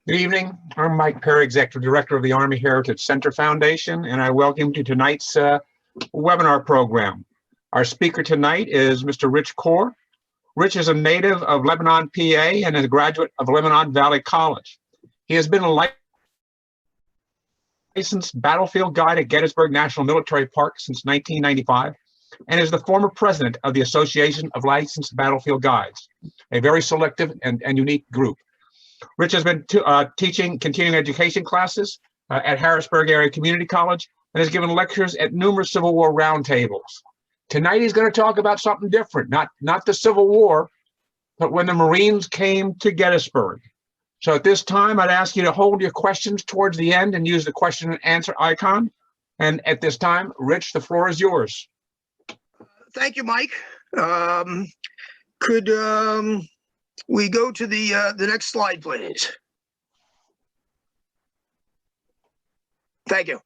Good evening. I'm Mike Perry, Executive Director of the Army Heritage Center Foundation, and I welcome you to tonight's webinar program. Our speaker tonight is Mr. Rich Kohr. Rich is a native of Lebanon, PA, and is a graduate of Lebanon Valley College. He has been a licensed battlefield guide at Gettysburg National Military Park since 1995, and is the former president of the Association of Licensed Battlefield Guides, a very selective and unique group. Rich has been teaching continuing education classes at Harrisburg Area Community College and has given lectures at numerous Civil War roundtables. Tonight he's going to talk about something different, not the Civil War, but when the Marines came to Gettysburg. So at this time, I'd ask you to hold your questions towards the end and use the question and answer icon. And at this time, Rich, the floor is yours. Thank you, Mike. Could we go to the next slide, please? Thank you.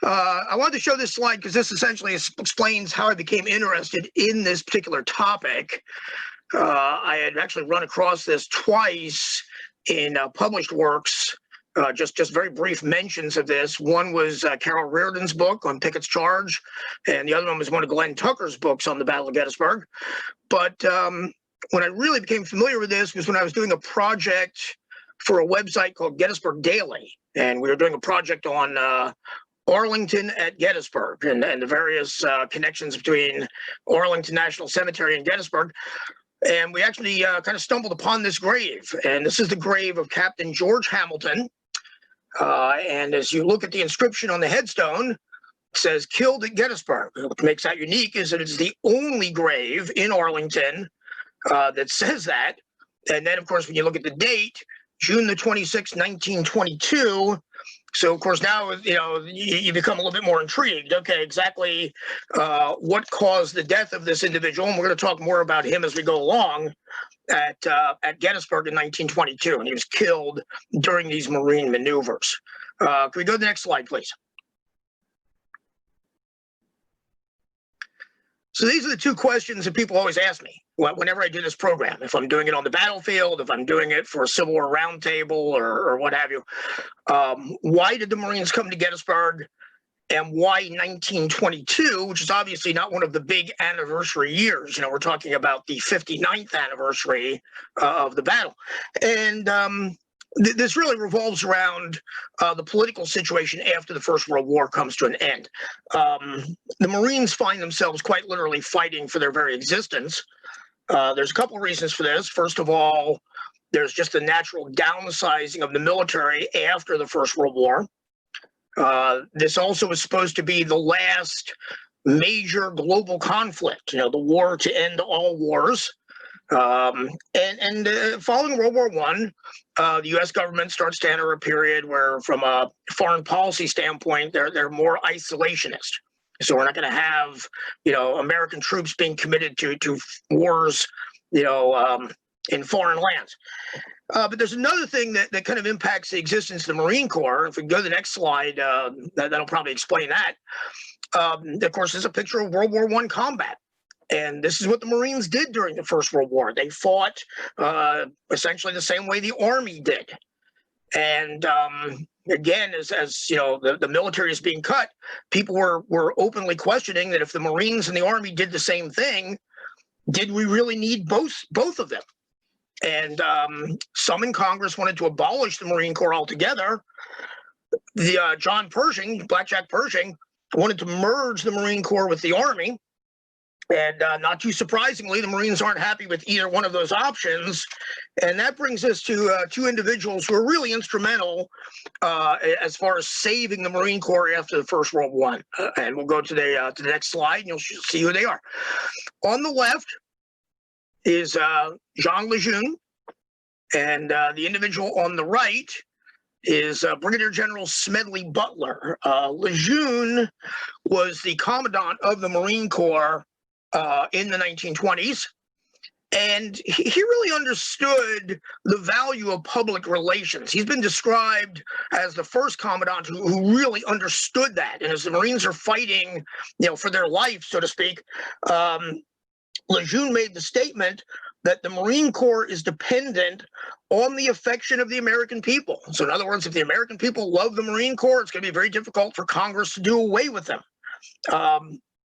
I wanted to show this slide because this essentially explains how I became interested in this particular topic. I had actually run across this twice in published works, just very brief mentions of this. One was Carol Reardon's book on Pickett's Charge, and the other one was one of Glenn Tucker's books on the Battle of Gettysburg. But when I really became familiar with this was when I was doing a project for a website called Gettysburg Daily, and we were doing a project on Arlington at Gettysburg and the various connections between Arlington National Cemetery and Gettysburg. And we actually kind of stumbled upon this grave, and this is the grave of Captain George Hamilton. And as you look at the inscription on the headstone, it says "Killed at Gettysburg." What makes that unique is that it's the only grave in Arlington that says that. And then, of course, when you look at the date, June the 26th, 1922. So, of course, now, you become a little bit more intrigued. Okay, exactly what caused the death of this individual? And we're going to talk more about him as we go along at Gettysburg in 1922. And he was killed during these Marine maneuvers. Can we go to the next slide, please? So these are the two questions that people always ask me whenever I do this program. If I'm doing it on the battlefield, if I'm doing it for a Civil War roundtable or what have you. Why did the Marines come to Gettysburg, and why 1922, which is obviously not one of the big anniversary years? We're talking about the 59th anniversary of the battle. And this really revolves around the political situation after the First World War comes to an end. The Marines find themselves quite literally fighting for their very existence. There's a couple of reasons for this. First of all, there's just the natural downsizing of the military after the First World War. This also was supposed to be the last major global conflict, the war to end all wars. And following World War I, the U.S. government starts to enter a period where, from a foreign policy standpoint, they're more isolationist. So we're not going to have, American troops being committed to wars, in foreign lands. But there's another thing that kind of impacts the existence of the Marine Corps. If we go to the next slide, that'll probably explain that. Of course, there's a picture of World War I combat. And this is what the Marines did during the First World War. They fought essentially the same way the Army did. And again, as the military is being cut, people were openly questioning that if the Marines and the Army did the same thing, did we really need both of them? And some in Congress wanted to abolish the Marine Corps altogether. The John Pershing, Blackjack Pershing, wanted to merge the Marine Corps with the Army. And not too surprisingly, the Marines aren't happy with either one of those options. And that brings us to two individuals who are really instrumental as far as saving the Marine Corps after the First World War. And we'll go to the next slide, and you'll see who they are. On the left is Jean Lejeune, and the individual on the right is Brigadier General Smedley Butler. Lejeune was the commandant of the Marine Corps in the 1920s, and he really understood the value of public relations. He's been described as the first commandant who really understood that. And as the Marines are fighting, for their life, so to speak, Lejeune made the statement that the Marine Corps is dependent on the affection of the American people. So in other words, if the American people love the Marine Corps, it's going to be very difficult for Congress to do away with them.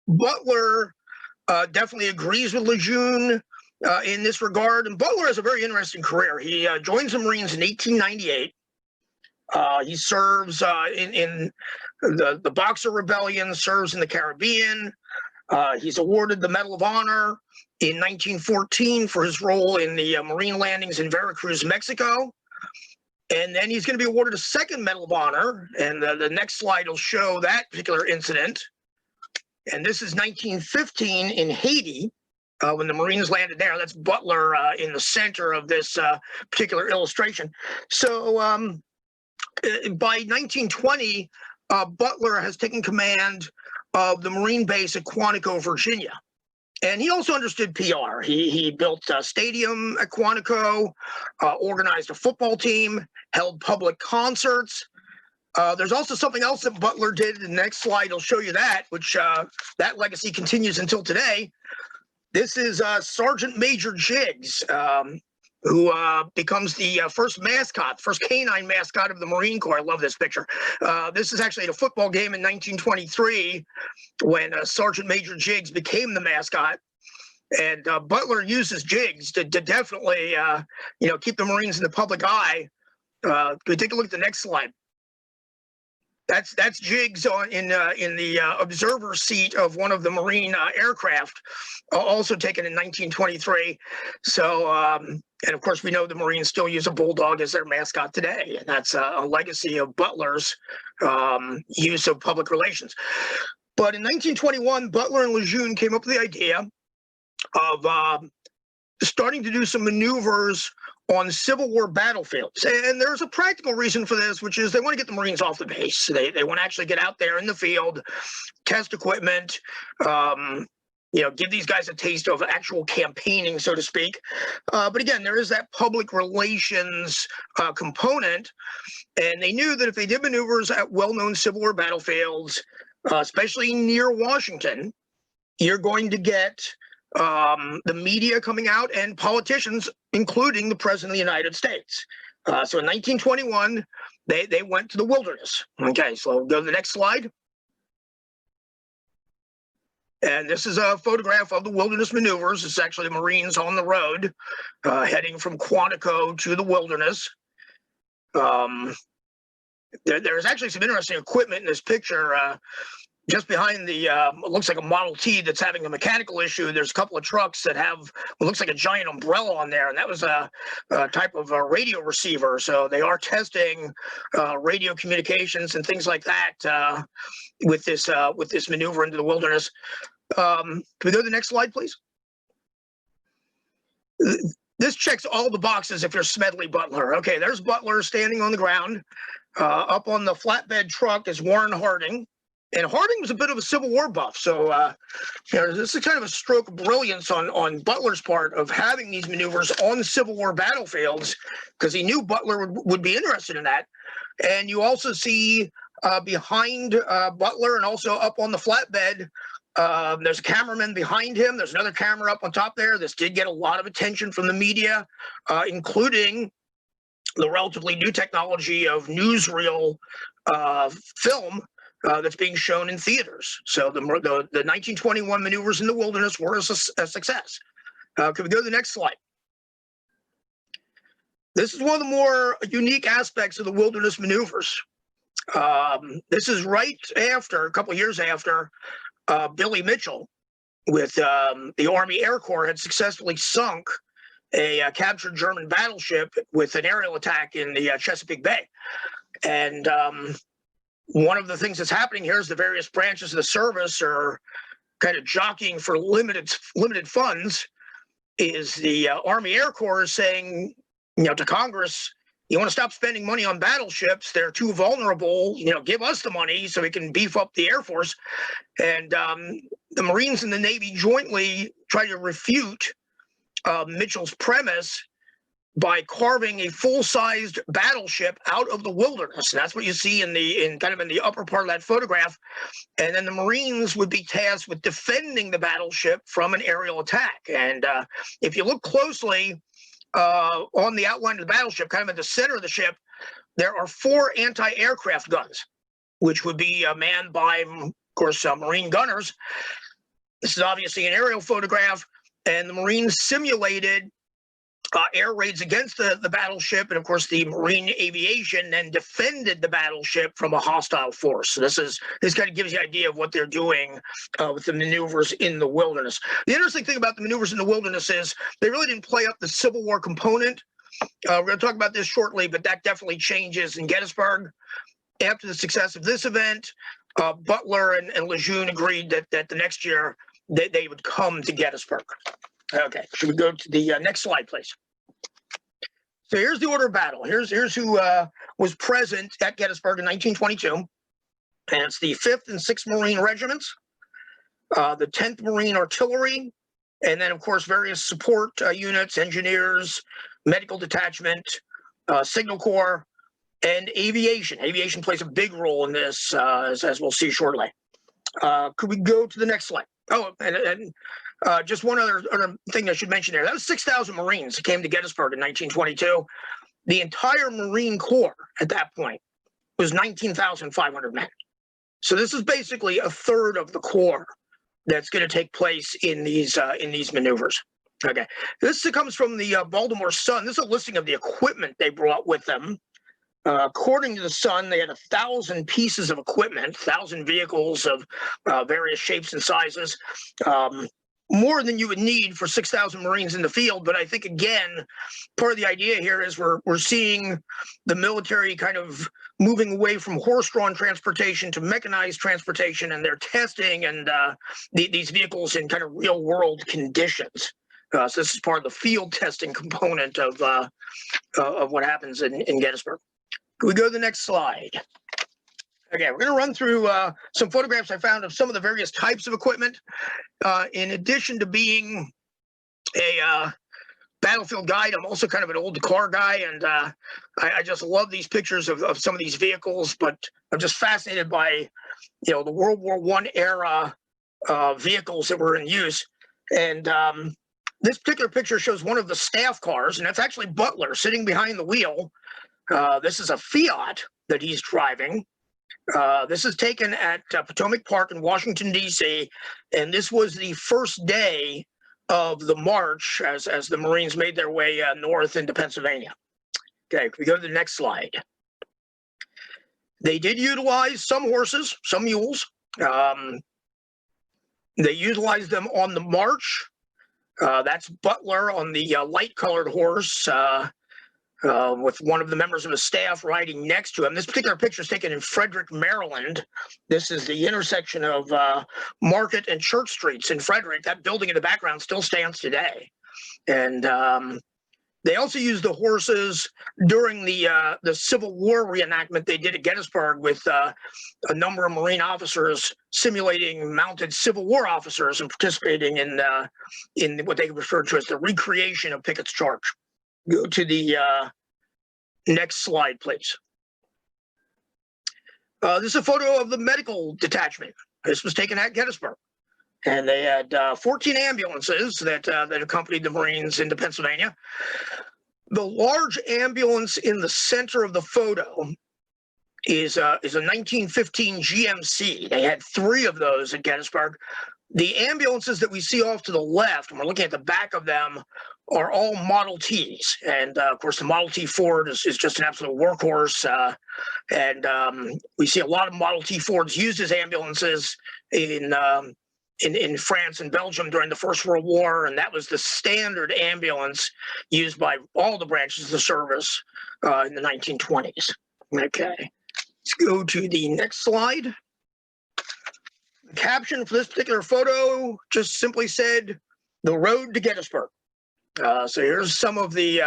Butler definitely agrees with Lejeune in this regard. And Butler has a very interesting career. He joins the Marines in 1898. He serves in the Boxer Rebellion, serves in the Caribbean. He's awarded the Medal of Honor in 1914 for his role in the Marine landings in Veracruz, Mexico. And then he's going to be awarded a second Medal of Honor. And the next slide will show that particular incident. And this is 1915 in Haiti, when the Marines landed there. That's Butler in the center of this particular illustration. So by 1920, Butler has taken command of the Marine base at Quantico, Virginia. And he also understood PR. He built a stadium at Quantico, organized a football team, held public concerts. There's also something else that Butler did. The next slide will show you that, which that legacy continues until today. This is Sergeant Major Jiggs, who becomes the first mascot, first canine mascot of the Marine Corps. I love this picture. This is actually at a football game in 1923 when Sergeant Major Jiggs became the mascot. And Butler uses Jiggs to definitely, keep the Marines in the public eye. Can we take a look at the next slide? That's Jiggs in the observer seat of one of the Marine aircraft, also taken in 1923. So, and of course, we know the Marines still use a bulldog as their mascot today, and that's a legacy of Butler's use of public relations. But in 1921, Butler and Lejeune came up with the idea of starting to do some maneuvers on Civil War battlefields. And there's a practical reason for this, which is they want to get the Marines off the base. They want to actually get out there in the field, test equipment, give these guys a taste of actual campaigning, so to speak. But again, there is that public relations component. And they knew that if they did maneuvers at well-known Civil War battlefields, especially near Washington, you're going to get the media coming out and politicians, including the President of the United States. So in 1921, they went to the wilderness. Okay, so go to the next slide. And this is a photograph of the wilderness maneuvers. It's actually the Marines on the road heading from Quantico to the wilderness. There's actually some interesting equipment in this picture. Just behind the, it looks like a Model T that's having a mechanical issue. There's a couple of trucks that have what looks like a giant umbrella on there, and that was a type of a radio receiver. So they are testing radio communications and things like that with this maneuver into the wilderness. Can we go to the next slide, please? This checks all the boxes if you're Smedley Butler. Okay, there's Butler standing on the ground. Up on the flatbed truck is Warren Harding. And Harding was a bit of a Civil War buff, so this is kind of a stroke of brilliance on Butler's part of having these maneuvers on Civil War battlefields, because he knew Butler would be interested in that. And you also see behind Butler and also up on the flatbed, there's a cameraman behind him. There's another camera up on top there. This did get a lot of attention from the media, including the relatively new technology of newsreel film. That's being shown in theaters. So the 1921 maneuvers in the wilderness were a success. Can we go to the next slide? This is one of the more unique aspects of the wilderness maneuvers. This is right after, a couple of years after, Billy Mitchell with the Army Air Corps had successfully sunk a captured German battleship with an aerial attack in the Chesapeake Bay. And one of the things that's happening here is the various branches of the service are kind of jockeying for limited funds. Is the Army Air Corps is saying, to Congress, you want to stop spending money on battleships? They're too vulnerable. Give us the money so we can beef up the Air Force. And the Marines and the Navy jointly try to refute Mitchell's premise by carving a full-sized battleship out of the wilderness. And that's what you see in the upper part of that photograph. And then the Marines would be tasked with defending the battleship from an aerial attack. And if you look closely on the outline of the battleship, kind of in the center of the ship, there are 4 anti-aircraft guns, which would be manned by, of course, Marine gunners. This is obviously an aerial photograph, and the Marines simulated air raids against the battleship, and of course the Marine aviation then defended the battleship from a hostile force. So this kind of gives you an idea of what they're doing with the maneuvers in the wilderness. The interesting thing about the maneuvers in the wilderness is they really didn't play up the Civil War component. We're going to talk about this shortly, but that definitely changes in Gettysburg. After the success of this event, Butler and Lejeune agreed that the next year they would come to Gettysburg. Okay, should we go to the next slide, please? So here's the order of battle. Here's who was present at Gettysburg in 1922. And it's the 5th and 6th Marine Regiments, the 10th Marine Artillery, and then, of course, various support units, engineers, medical detachment, Signal Corps, and aviation. Aviation plays a big role in this, as we'll see shortly. Could we go to the next slide? Oh, and just one other thing I should mention there. That was 6,000 Marines that came to Gettysburg in 1922. The entire Marine Corps at that point was 19,500 men. So this is basically a third of the Corps that's going to take place in these maneuvers. Okay, this comes from the Baltimore Sun. This is a listing of the equipment they brought with them. According to the Sun, they had 1,000 pieces of equipment, 1,000 vehicles of various shapes and sizes, more than you would need for 6,000 Marines in the field. But I think, again, part of the idea here is we're seeing the military kind of moving away from horse-drawn transportation to mechanized transportation, and they're testing and these vehicles in kind of real-world conditions. So this is part of the field testing component of what happens in Gettysburg. Can we go to the next slide? Okay, we're going to run through some photographs I found of some of the various types of equipment. In addition to being a battlefield guide, I'm also kind of an old car guy, and I just love these pictures of some of these vehicles. But I'm just fascinated by, the World War I era vehicles that were in use. And this particular picture shows one of the staff cars, and that's actually Butler sitting behind the wheel. This is a Fiat that he's driving. This is taken at Potomac Park in Washington, D.C., and this was the first day of the march as the Marines made their way north into Pennsylvania. Okay, can we go to the next slide? They did utilize some horses, some mules. They utilized them on the march. That's Butler on the light-colored horse, with one of the members of his staff riding next to him. This particular picture is taken in Frederick, Maryland. This is the intersection of Market and Church Streets in Frederick. That building in the background still stands today. And they also used the horses during the Civil War reenactment they did at Gettysburg with a number of Marine officers simulating mounted Civil War officers and participating in what they referred to as the recreation of Pickett's Charge. Go to the next slide, please. This is a photo of the medical detachment. This was taken at Gettysburg. And they had 14 ambulances that accompanied the Marines into Pennsylvania. The large ambulance in the center of the photo is a 1915 GMC. They had 3 of those at Gettysburg. The ambulances that we see off to the left, and we're looking at the back of them, are all Model Ts. And, of course, the Model T Ford is just an absolute workhorse. And we see a lot of Model T Fords used as ambulances in France and Belgium during the First World War, and that was the standard ambulance used by all the branches of the service in the 1920s. Okay, let's go to the next slide. The caption for this particular photo just simply said, "The road to Gettysburg." So here's some of the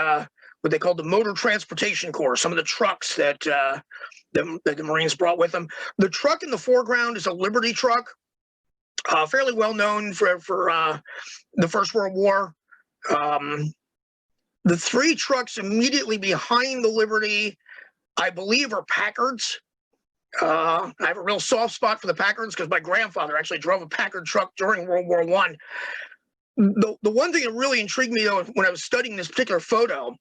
what they call the Motor Transportation Corps, some of the trucks that the Marines brought with them. The truck in the foreground is a Liberty truck. Fairly well known for the First World War. The three trucks immediately behind the Liberty, I believe, are Packards. I have a real soft spot for the Packards because my grandfather actually drove a Packard truck during World War I. The one thing that really intrigued me, though, when I was studying this particular photo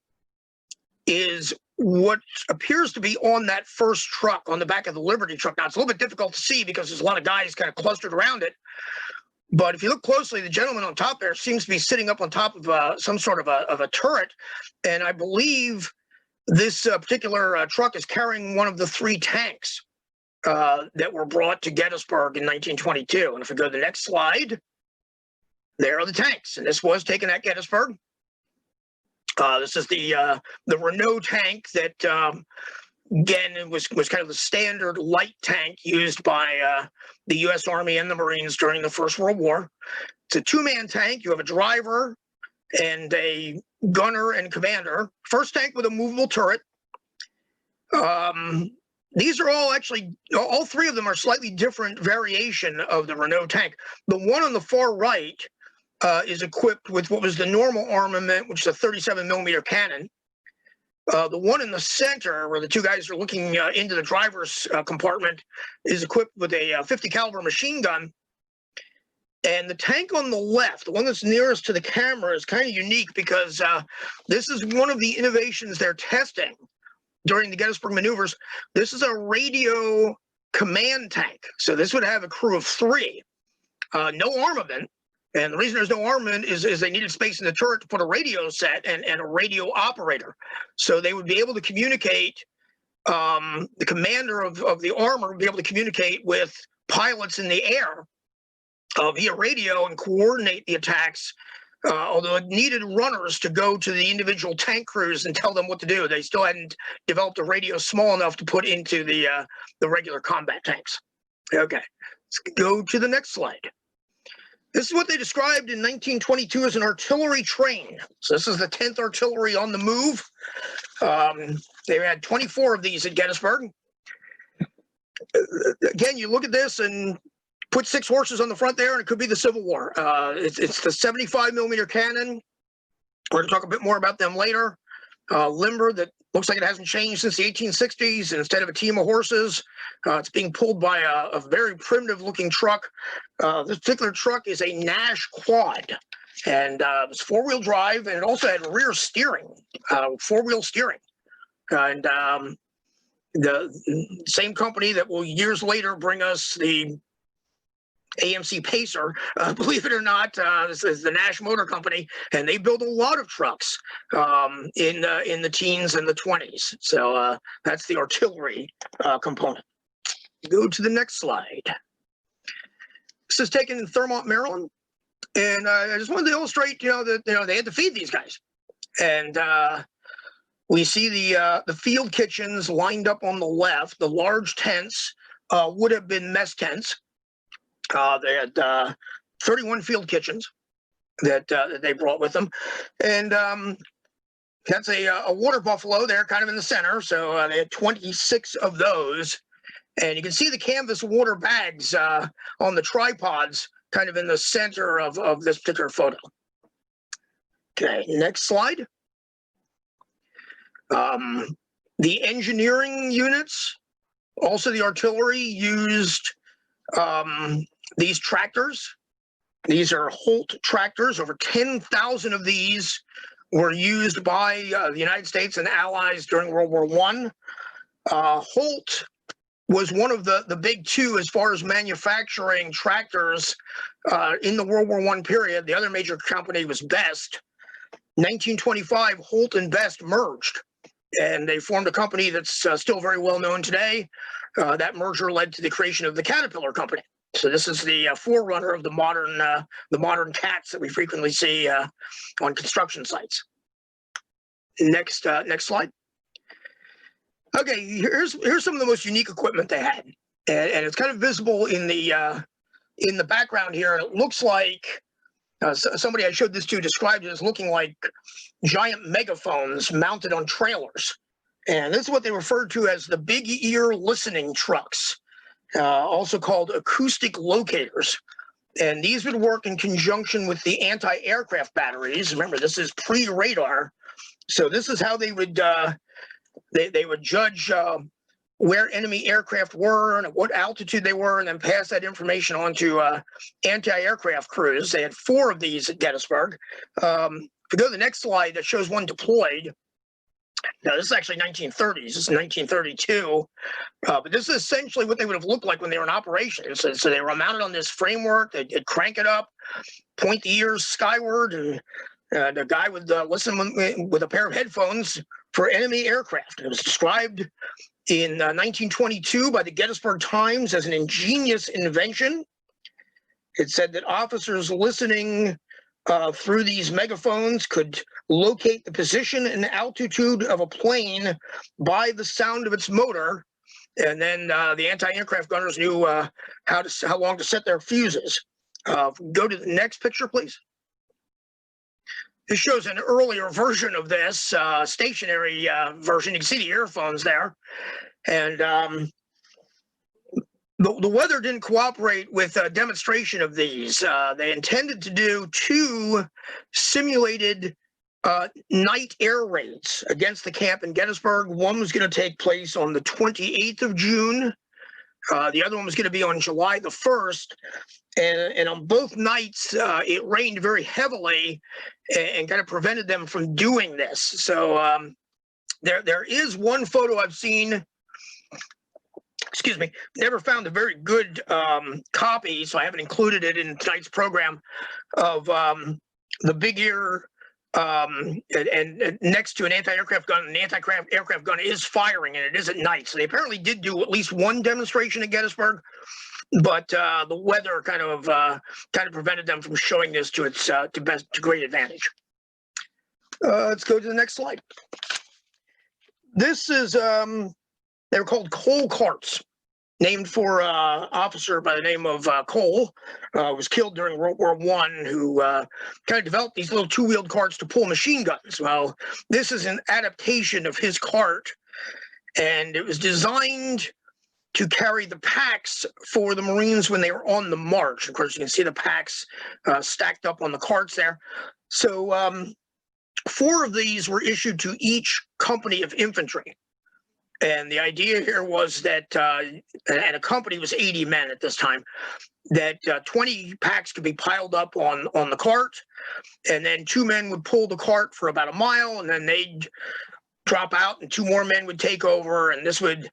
is what appears to be on that first truck on the back of the Liberty truck. Now, it's a little bit difficult to see because there's a lot of guys kind of clustered around it. But if you look closely, the gentleman on top there seems to be sitting up on top of some sort of a turret. And I believe this particular truck is carrying one of the three tanks that were brought to Gettysburg in 1922. And if we go to the next slide, there are the tanks. And this was taken at Gettysburg. This is the Renault tank that, again, it was kind of the standard light tank used by the U.S. Army and the Marines during the First World War. It's a two-man tank. You have a driver and a gunner and commander. First tank with a movable turret. These are all actually, all three of them are slightly different variation of the Renault tank. The one on the far right is equipped with what was the normal armament, which is a 37-millimeter cannon. The one in the center, where the two guys are looking into the driver's compartment, is equipped with a 50 caliber machine gun. And the tank on the left, the one that's nearest to the camera, is kind of unique because this is one of the innovations they're testing during the Gettysburg maneuvers. This is a radio command tank. So this would have a crew of three, no armament. And the reason there's no armament is they needed space in the turret to put a radio set and a radio operator. So they would be able to communicate, the commander of the armor would be able to communicate with pilots in the air via radio and coordinate the attacks, although it needed runners to go to the individual tank crews and tell them what to do. They still hadn't developed a radio small enough to put into the regular combat tanks. Okay, let's go to the next slide. This is what they described in 1922 as an artillery train. So this is the 10th Artillery on the move. They had 24 of these at Gettysburg. Again, you look at this and put 6 horses on the front there, and it could be the Civil War. It's the 75-millimeter cannon. We're going to talk a bit more about them later. Limber that looks like it hasn't changed since the 1860s, and instead of a team of horses, it's being pulled by a very primitive-looking truck. This particular truck is a Nash quad, and it's 4-wheel drive, and it also had rear steering, 4-wheel steering. And the same company that will years later bring us the AMC Pacer, believe it or not, this is the Nash Motor Company, and they build a lot of trucks in the teens and the 20s. So that's the artillery component. Go to the next slide. This is taken in Thurmont, Maryland, and I just wanted to illustrate, that they had to feed these guys, and we see the field kitchens lined up on the left. The large tents would have been mess tents. They had 31 field kitchens that they brought with them, and that's a water buffalo there, kind of in the center. So they had 26 of those, and you can see the canvas water bags on the tripods, kind of in the center of this particular photo. Okay, next slide. The engineering units, also the artillery, used these tractors. These are Holt tractors. Over 10,000 of these were used by the United States and Allies during World War I. Holt was one of the big two as far as manufacturing tractors in the World War I period. The other major company was Best. 1925, Holt and Best merged, and they formed a company that's still very well known today. That merger led to the creation of the Caterpillar Company. So this is the forerunner of the modern cats that we frequently see on construction sites. Next slide. Okay, here's some of the most unique equipment they had, and it's kind of visible in the background here. It looks like somebody I showed this to described it as looking like giant megaphones mounted on trailers. And this is what they referred to as the big ear listening trucks, also called acoustic locators. And these would work in conjunction with the anti-aircraft batteries. Remember, this is pre-radar. So this is how they would judge where enemy aircraft were and at what altitude they were, and then pass that information on to anti-aircraft crews. They had 4 of these at Gettysburg. If we go to the next slide, that shows one deployed. Now, this is actually 1930s. This is 1932. But this is essentially what they would have looked like when they were in operation. So they were mounted on this framework. They'd crank it up, point the ears skyward, and the guy would listen with a pair of headphones for enemy aircraft. It was described in 1922 by the Gettysburg Times as an ingenious invention. It said that officers listening through these megaphones could locate the position and altitude of a plane by the sound of its motor. And then the anti-aircraft gunners knew how long to set their fuses. Go to the next picture, please. This shows an earlier version of this, stationary version. You can see the earphones there. And the weather didn't cooperate with a demonstration of these. They intended to do 2 simulated night air raids against the camp in Gettysburg. One was going to take place on the 28th of June. The other one was going to be on July the 1st. And on both nights, it rained very heavily and kind of prevented them from doing this. So there is one photo I've seen. Excuse me, never found a very good copy, so I haven't included it in tonight's program, of the big ear and next to an anti-aircraft gun. And the anti-aircraft gun is firing, and it is at night. So they apparently did do at least one demonstration at Gettysburg, but the weather kind of prevented them from showing this to its to great advantage. Let's go to the next slide. This is they were called coal carts, named for an officer by the name of Kohr, was killed during World War I, who kind of developed these little 2-wheeled carts to pull machine guns. Well, this is an adaptation of his cart, and it was designed to carry the packs for the Marines when they were on the march. Of course, you can see the packs stacked up on the carts there. So 4 of these were issued to each company of infantry. And the idea here was that, and a company was 80 men at this time, that 20 packs could be piled up on the cart, and then 2 men would pull the cart for about a mile, and then they'd drop out, and 2 more men would take over, and this would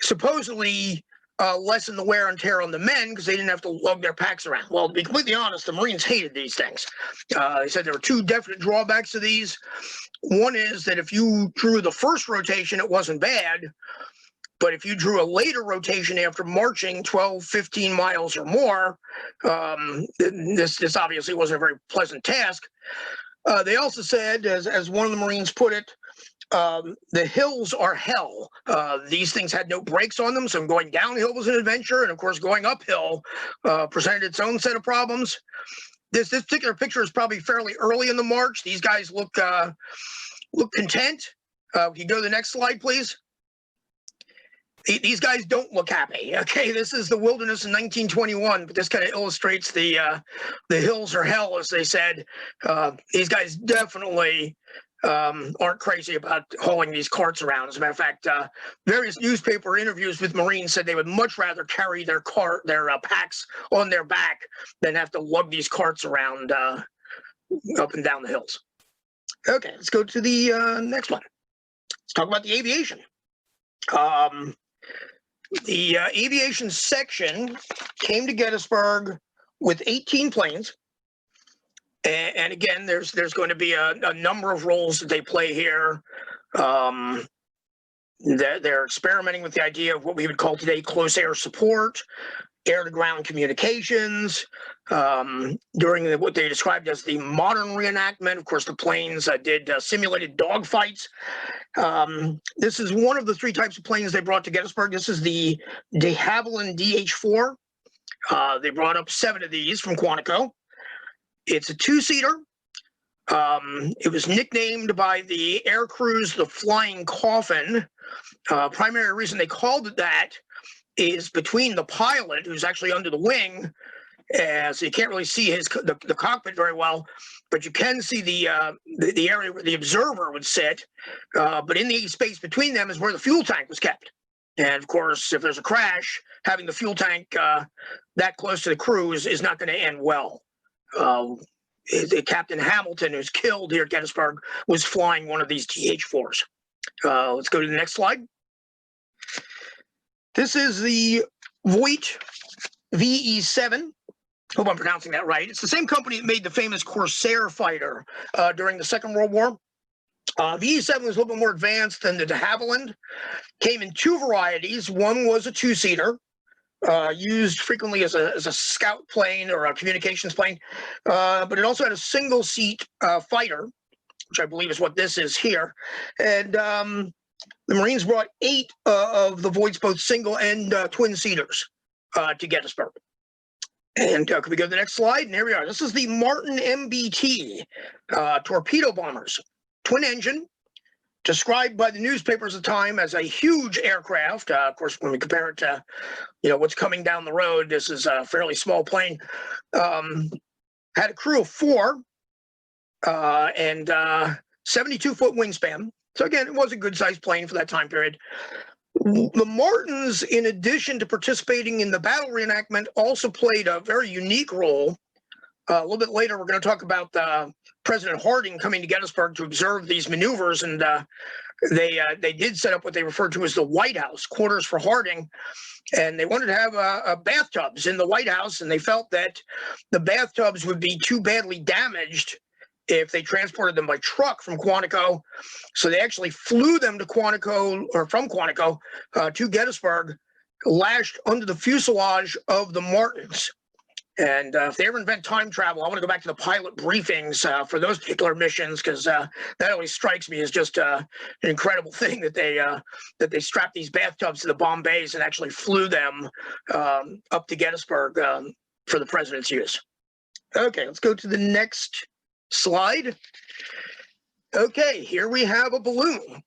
supposedly lessen the wear and tear on the men because they didn't have to lug their packs around. Well, to be completely honest, the Marines hated these things. They said there were 2 definite drawbacks to these. One is that if you drew the first rotation, it wasn't bad. But if you drew a later rotation after marching 12, 15 miles or more, this obviously wasn't a very pleasant task. They also said, as one of the Marines put it, the hills are hell. These things had no brakes on them, so going downhill was an adventure, and of course going uphill presented its own set of problems. This particular picture is probably fairly early in the march. These guys look content. Can you go to the next slide, please? These guys don't look happy. Okay, this is the wilderness in 1921, but this kind of illustrates the hills are hell, as they said. These guys definitely aren't crazy about hauling these carts around. As a matter of fact, various newspaper interviews with Marines said they would much rather carry their packs on their back than have to lug these carts around up and down the hills. Okay, let's go to the next one. Let's talk about the aviation. The aviation section came to Gettysburg with 18 planes. And again, there's going to be a number of roles that they play here. They're experimenting with the idea of what we would call today close air support, air-to-ground communications. During what they described as the modern reenactment, of course, the planes did simulated dogfights. This is one of the 3 types of planes they brought to Gettysburg. This is the de Havilland DH-4. They brought up 7 of these from Quantico. It's a 2-seater. It was nicknamed by the air crews the Flying Coffin. Primary reason they called it that is between the pilot, who's actually under the wing, So you can't really see the cockpit very well, but you can see the area where the observer would sit. But in the space between them is where the fuel tank was kept. And of course, if there's a crash, having the fuel tank that close to the crew is not going to end well. Captain Hamilton, who's killed here at Gettysburg, was flying one of these TH-4s. Let's go to the next slide. This is the Voight VE-7. Hope I'm pronouncing that right. It's the same company that made the famous Corsair fighter during the Second World War. VE-7 was a little bit more advanced than the de Havilland. Came in two varieties. One was a two-seater, used frequently as a scout plane or a communications plane, but it also had a single-seat fighter, which I believe is what this is here. And the Marines brought 8 of the Voights, both single and twin-seaters, to Gettysburg. And could we go to the next slide? And here we are. This is the Martin MBT torpedo bombers, twin engine, described by the newspapers at the time as a huge aircraft. Of course, when we compare it to, what's coming down the road, this is a fairly small plane. Had a crew of 4 and 72-foot wingspan. So again, it was a good-sized plane for that time period. The Martins, in addition to participating in the battle reenactment, also played a very unique role. A little bit later, we're going to talk about President Harding coming to Gettysburg to observe these maneuvers, and they did set up what they referred to as the White House, quarters for Harding, and they wanted to have bathtubs in the White House, and they felt that the bathtubs would be too badly damaged if they transported them by truck from Quantico. So they actually flew them to Quantico, or from Quantico to Gettysburg, lashed under the fuselage of the Martins. And if they ever invent time travel, I want to go back to the pilot briefings for those particular missions, because that always strikes me as just an incredible thing that they strapped these bathtubs to the bomb bays and actually flew them up to Gettysburg for the president's use. Okay, let's go to the next slide. Okay, here we have a balloon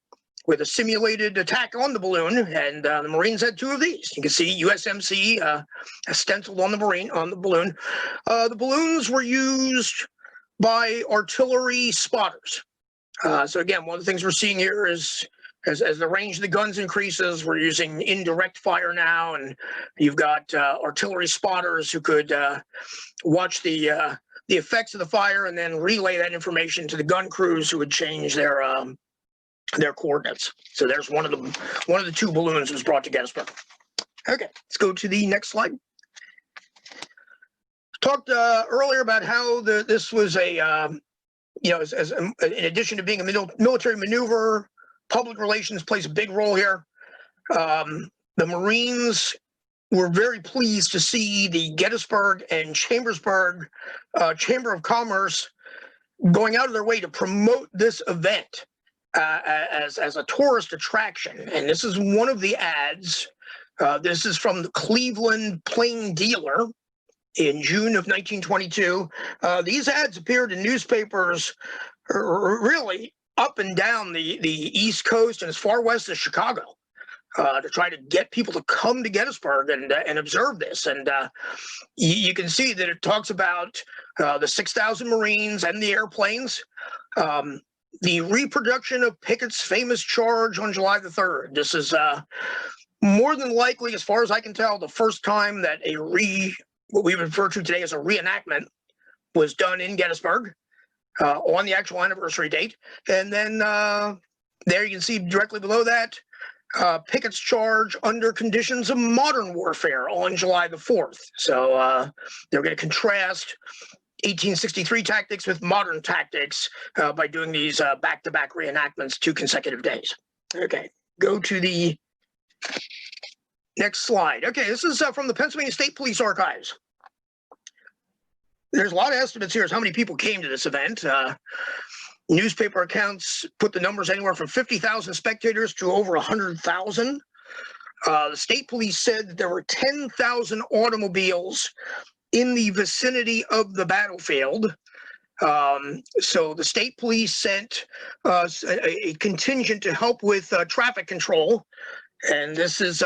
with a simulated attack on the balloon, and the Marines had 2 of these. You can see USMC stenciled on the balloon. The balloons were used by artillery spotters. So again, one of the things we're seeing here is as the range of the guns increases, we're using indirect fire now, and you've got artillery spotters who could watch the effects of the fire and then relay that information to the gun crews, who would change their coordinates. So there's one of the 2 balloons was brought to Gettysburg. Okay, let's go to the next slide. Talked earlier about how this was in addition to being a military maneuver, public relations plays a big role here. The Marines were very pleased to see the Gettysburg and Chambersburg Chamber of Commerce going out of their way to promote this event as a tourist attraction. And this is one of the ads. This is from the Cleveland Plain Dealer in June of 1922. These ads appeared in newspapers really up and down the East Coast and as far west as Chicago, to try to get people to come to Gettysburg and observe this. And you can see that it talks about the 6,000 Marines and the airplanes, the reproduction of Pickett's famous charge on July the 3rd. This is more than likely, as far as I can tell, the first time that what we refer to today as a reenactment was done in Gettysburg on the actual anniversary date. And then there you can see directly below that, Pickett's charge under conditions of modern warfare on July the 4th. So they're going to contrast 1863 tactics with modern tactics by doing these back-to-back reenactments 2 consecutive days. Okay, go to the next slide. Okay, this is from the Pennsylvania State Police Archives. There's a lot of estimates here as how many people came to this event. Newspaper accounts put the numbers anywhere from 50,000 spectators to over 100,000. The state police said that there were 10,000 automobiles in the vicinity of the battlefield. So the state police sent a contingent to help with traffic control. And this is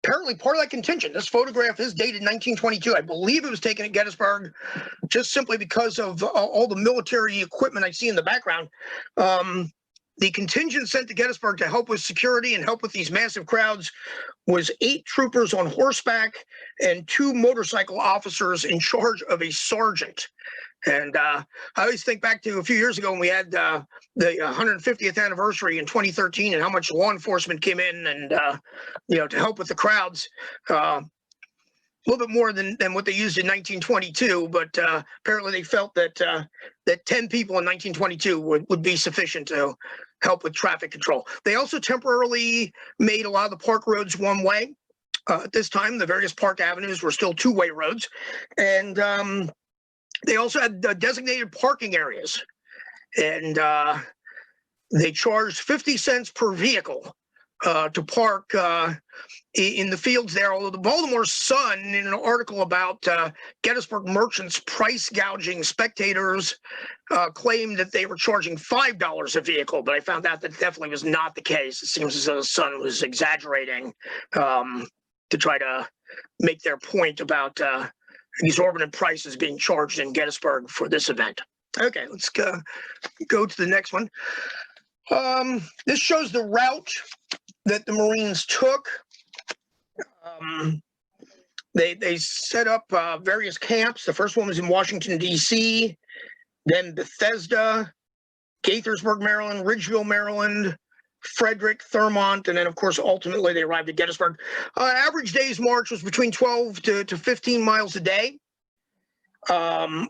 apparently part of that contingent. This photograph is dated 1922. I believe it was taken at Gettysburg, just simply because of all the military equipment I see in the background. The contingent sent to Gettysburg to help with security and help with these massive crowds was 8 troopers on horseback and 2 motorcycle officers in charge of a sergeant. And I always think back to a few years ago when we had the 150th anniversary in 2013 and how much law enforcement came in and, to help with the crowds. A little bit more than what they used in 1922, but apparently they felt that 10 people in 1922 would be sufficient to help with traffic control. They also temporarily made a lot of the park roads one way. At this time, the various park avenues were still 2-way roads, and they also had designated parking areas, and they charged 50 cents per vehicle to park in the fields there. Although the Baltimore Sun, in an article about Gettysburg merchants price gouging spectators, claimed that they were charging $5 a vehicle, but I found out that definitely was not the case. It seems as though the Sun was exaggerating to try to make their point about exorbitant prices being charged in Gettysburg for this event. Okay, let's go to the next one. This shows the route that the Marines took. They set up various camps. The first one was in Washington, D.C., then Bethesda, Gaithersburg, Maryland, Ridgeville, Maryland, Frederick, Thurmont, and then, of course, ultimately they arrived at Gettysburg. Average day's march was between 12 to 15 miles a day. On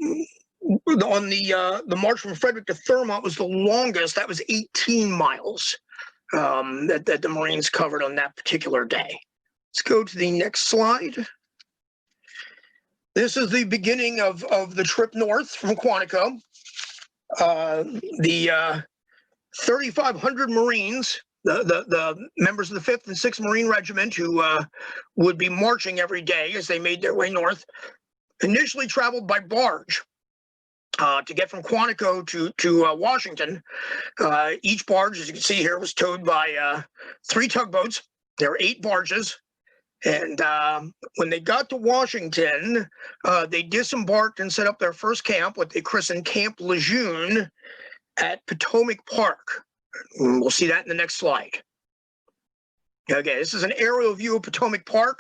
the march from Frederick to Thurmont was the longest. That was 18 miles that the Marines covered on that particular day. Let's go to the next slide. This is the beginning of the trip north from Quantico. The 3,500 Marines, the members of the 5th and 6th Marine Regiment, who would be marching every day as they made their way north, initially traveled by barge to get from Quantico to Washington. Each barge, as you can see here, was towed by 3 tugboats. There were 8 barges. And when they got to Washington, they disembarked and set up their first camp, what they christened Camp Lejeune, at Potomac Park. And we'll see that in the next slide. Okay, this is an aerial view of Potomac Park.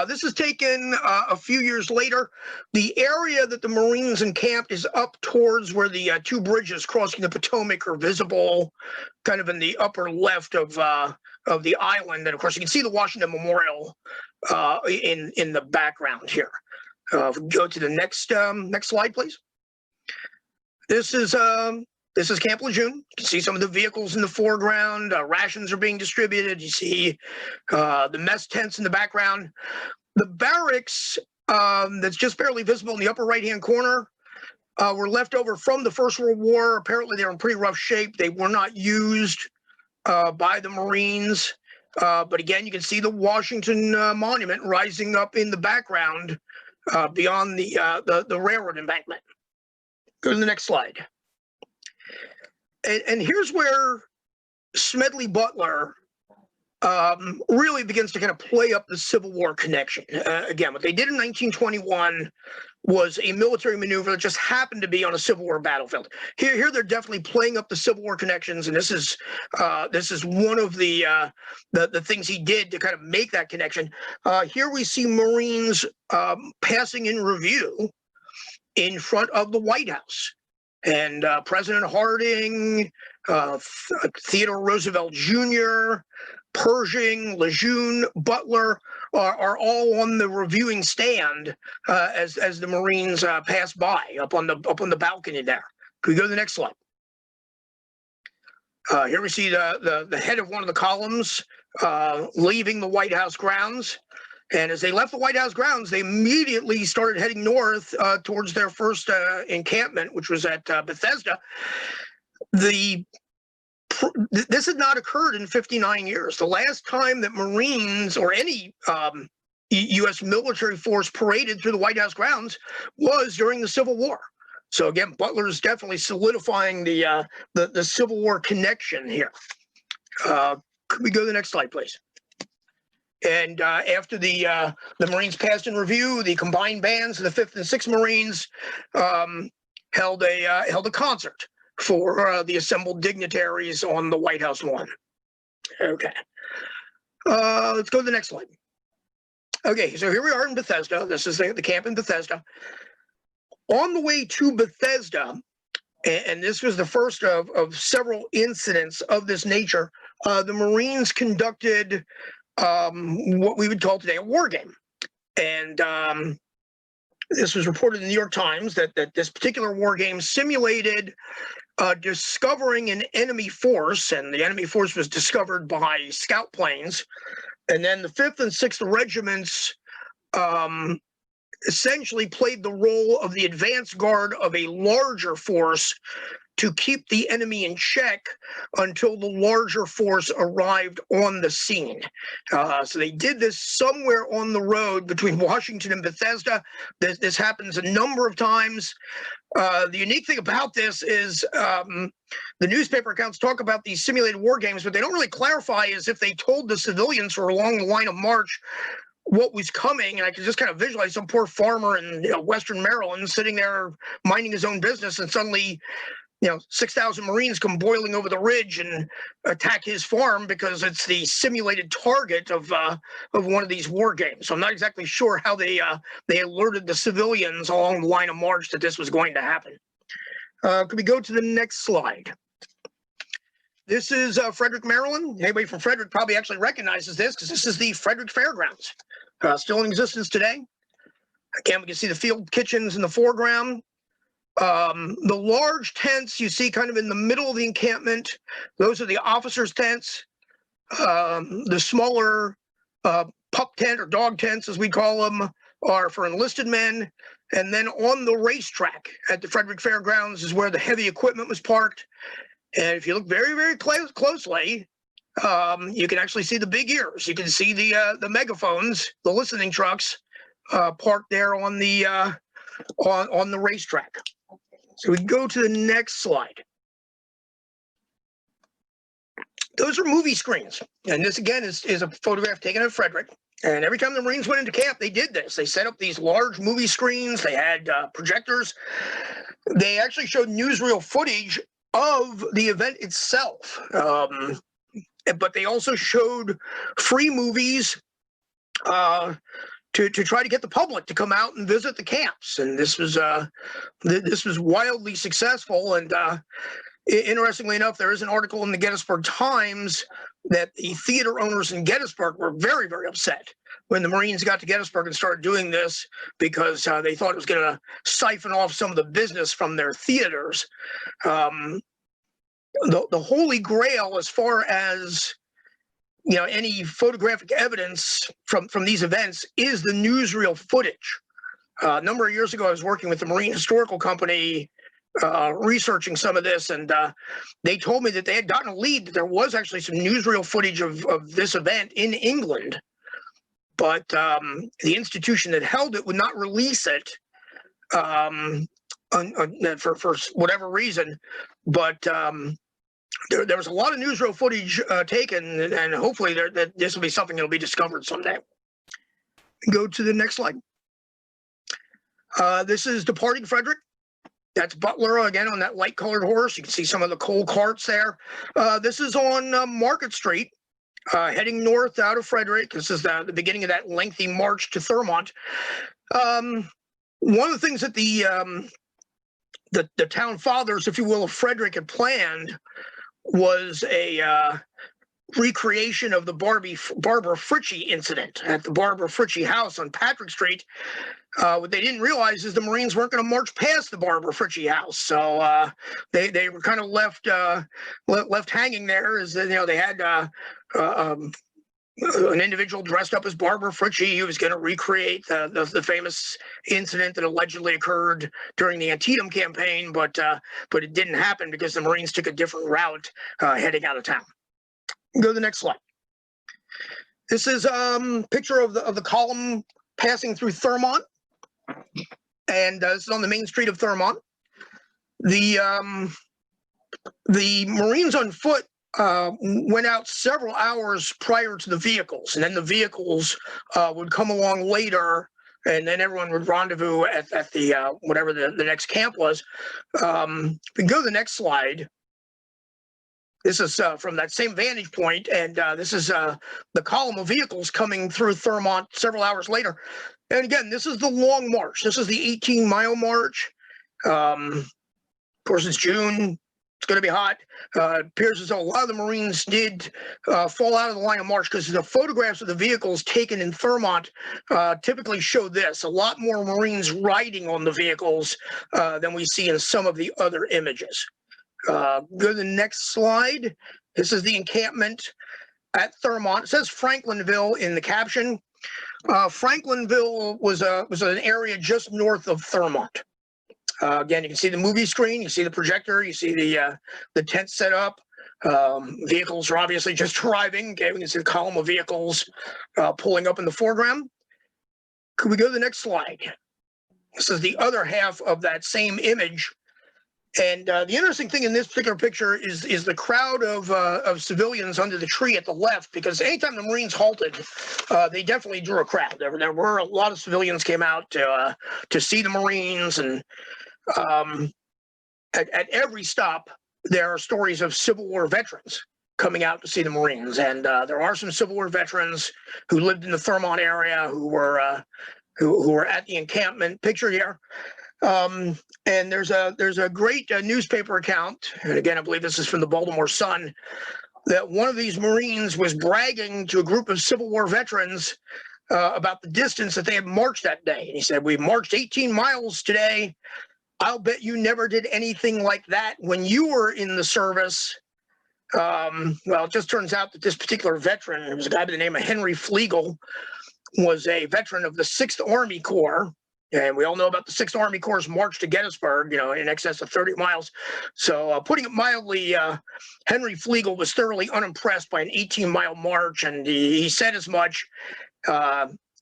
This is taken a few years later. The area that the Marines encamped is up towards where the 2 bridges crossing the Potomac are visible, kind of in the upper left of the island. And of course, you can see the Washington Memorial in the background here. Go to the next slide, please. This is Camp Lejeune. You can see some of the vehicles in the foreground. Rations are being distributed. You see the mess tents in the background. The barracks that's just barely visible in the upper right-hand corner were left over from the First World War. Apparently, they were in pretty rough shape. They were not used by the Marines. But again, you can see the Washington Monument rising up in the background beyond the railroad embankment. Go to the next slide. And here's where Smedley Butler really begins to kind of play up the Civil War connection. Again, what they did in 1921 was a military maneuver that just happened to be on a Civil War battlefield. Here they're definitely playing up the Civil War connections, and this is one of the things he did to kind of make that connection. Here we see Marines passing in review in front of the White House. And President Harding, Theodore Roosevelt Jr., Pershing, Lejeune, Butler are all on the reviewing stand as the Marines pass by up on the balcony there. Can we go to the next slide? Here we see the head of one of the columns leaving the White House grounds. And as they left the White House grounds, they immediately started heading north towards their first encampment, which was at Bethesda. This had not occurred in 59 years. The last time that Marines or any U.S. military force paraded through the White House grounds was during the Civil War. So again, Butler is definitely solidifying the Civil War connection here. Could we go to the next slide, please? And after the Marines passed in review, the combined bands of the 5th and 6th Marines held a concert for the assembled dignitaries on the White House lawn. Okay. Let's go to the next slide. Okay, so here we are in Bethesda. This is the camp in Bethesda. On the way to Bethesda, and this was the first of several incidents of this nature, the Marines conducted what we would call today a war game. And this was reported in the New York Times that this particular war game simulated discovering an enemy force, and the enemy force was discovered by scout planes. And then the 5th and 6th regiments essentially played the role of the advance guard of a larger force to keep the enemy in check until the larger force arrived on the scene. So they did this somewhere on the road between Washington and Bethesda. This happens a number of times. The unique thing about this is the newspaper accounts talk about these simulated war games, but they don't really clarify as if they told the civilians who are along the line of march what was coming. And I can just kind of visualize some poor farmer in Western Maryland sitting there minding his own business, and suddenly 6,000 Marines come boiling over the ridge and attack his farm because it's the simulated target of one of these war games. So I'm not exactly sure how they alerted the civilians along the line of march that this was going to happen. Could we go to the next slide? This is Frederick, Maryland. Anybody from Frederick probably actually recognizes this because this is the Frederick Fairgrounds, still in existence today. Again, we can see the field kitchens in the foreground. The large tents you see kind of in the middle of the encampment, those are the officers' tents. The smaller pup tent or dog tents, as we call them, are for enlisted men. And then on the racetrack at the Frederick Fairgrounds is where the heavy equipment was parked. And if you look very, very closely, you can actually see the big ears. You can see the megaphones, the listening trucks parked there on the racetrack. So we go to the next slide. Those are movie screens. And this, again, is a photograph taken of Frederick. And every time the Marines went into camp, they did this. They set up these large movie screens. They had projectors. They actually showed newsreel footage of the event itself. But they also showed free movies to try to get the public to come out and visit the camps. And this was wildly successful. And interestingly enough, there is an article in the Gettysburg Times that the theater owners in Gettysburg were very, very upset when the Marines got to Gettysburg and started doing this because they thought it was going to siphon off some of the business from their theaters. The holy grail, as far as any photographic evidence from these events, is the newsreel footage. A number of years ago, I was working with the Marine Historical Company researching some of this, and they told me that they had gotten a lead that there was actually some newsreel footage of this event in England, but the institution that held it would not release it for whatever reason. But there was a lot of newsreel footage taken, and hopefully this will be something that will be discovered someday. Go to the next slide. This is departing Frederick. That's Butler again on that light-colored horse. You can see some of the coal carts there. This is on Market Street, heading north out of Frederick. This is the beginning of that lengthy march to Thurmont. One of the things that the town fathers, if you will, of Frederick had planned was a recreation of the Barbara Fritchie incident at the Barbara Fritchie house on Patrick Street. What they didn't realize is the Marines weren't going to march past the Barbara Fritchie house, so they were kind of left hanging there. As they had an individual dressed up as Barbara Fritchie who was going to recreate the famous incident that allegedly occurred during the Antietam campaign, but it didn't happen because the Marines took a different route heading out of town. Go to the next slide. This is a picture of the column passing through Thurmont, and this is on the main street of Thurmont. The Marines on foot went out several hours prior to the vehicles, and then the vehicles would come along later, and then everyone would rendezvous at the whatever the next camp was. We can go to the next slide. This is from that same vantage point, and this is the column of vehicles coming through Thurmont several hours later. And again, this is the long march. This is the 18-mile march. Of course, it's June. It's going to be hot. It appears as though a lot of the Marines did fall out of the line of march, because the photographs of the vehicles taken in Thurmont typically show this. A lot more Marines riding on the vehicles than we see in some of the other images. Go to the next slide. This is the encampment at Thurmont. It says Franklinville in the caption. Franklinville was an area just north of Thurmont. Again, you can see the movie screen, you see the projector, you see the tent set up. Vehicles are obviously just arriving. Okay, we can see the column of vehicles pulling up in the foreground. Could we go to the next slide? This is the other half of that same image. And the interesting thing in this particular picture is the crowd of civilians under the tree at the left, because anytime the Marines halted, they definitely drew a crowd. There were a lot of civilians came out to see the Marines, and at every stop, there are stories of Civil War veterans coming out to see the Marines. And there are some Civil War veterans who lived in the Thurmont area who were at the encampment pictured here. And there's a great newspaper account, and again, I believe this is from the Baltimore Sun, that one of these Marines was bragging to a group of Civil War veterans about the distance that they had marched that day. And he said, "We marched 18 miles today. I'll bet you never did anything like that when you were in the service." Well, it just turns out that this particular veteran, it was a guy by the name of Henry Flegel, was a veteran of the 6th Army Corps. And we all know about the 6th Army Corps' march to Gettysburg, in excess of 30 miles. So putting it mildly, Henry Flegel was thoroughly unimpressed by an 18-mile march, and he said as much.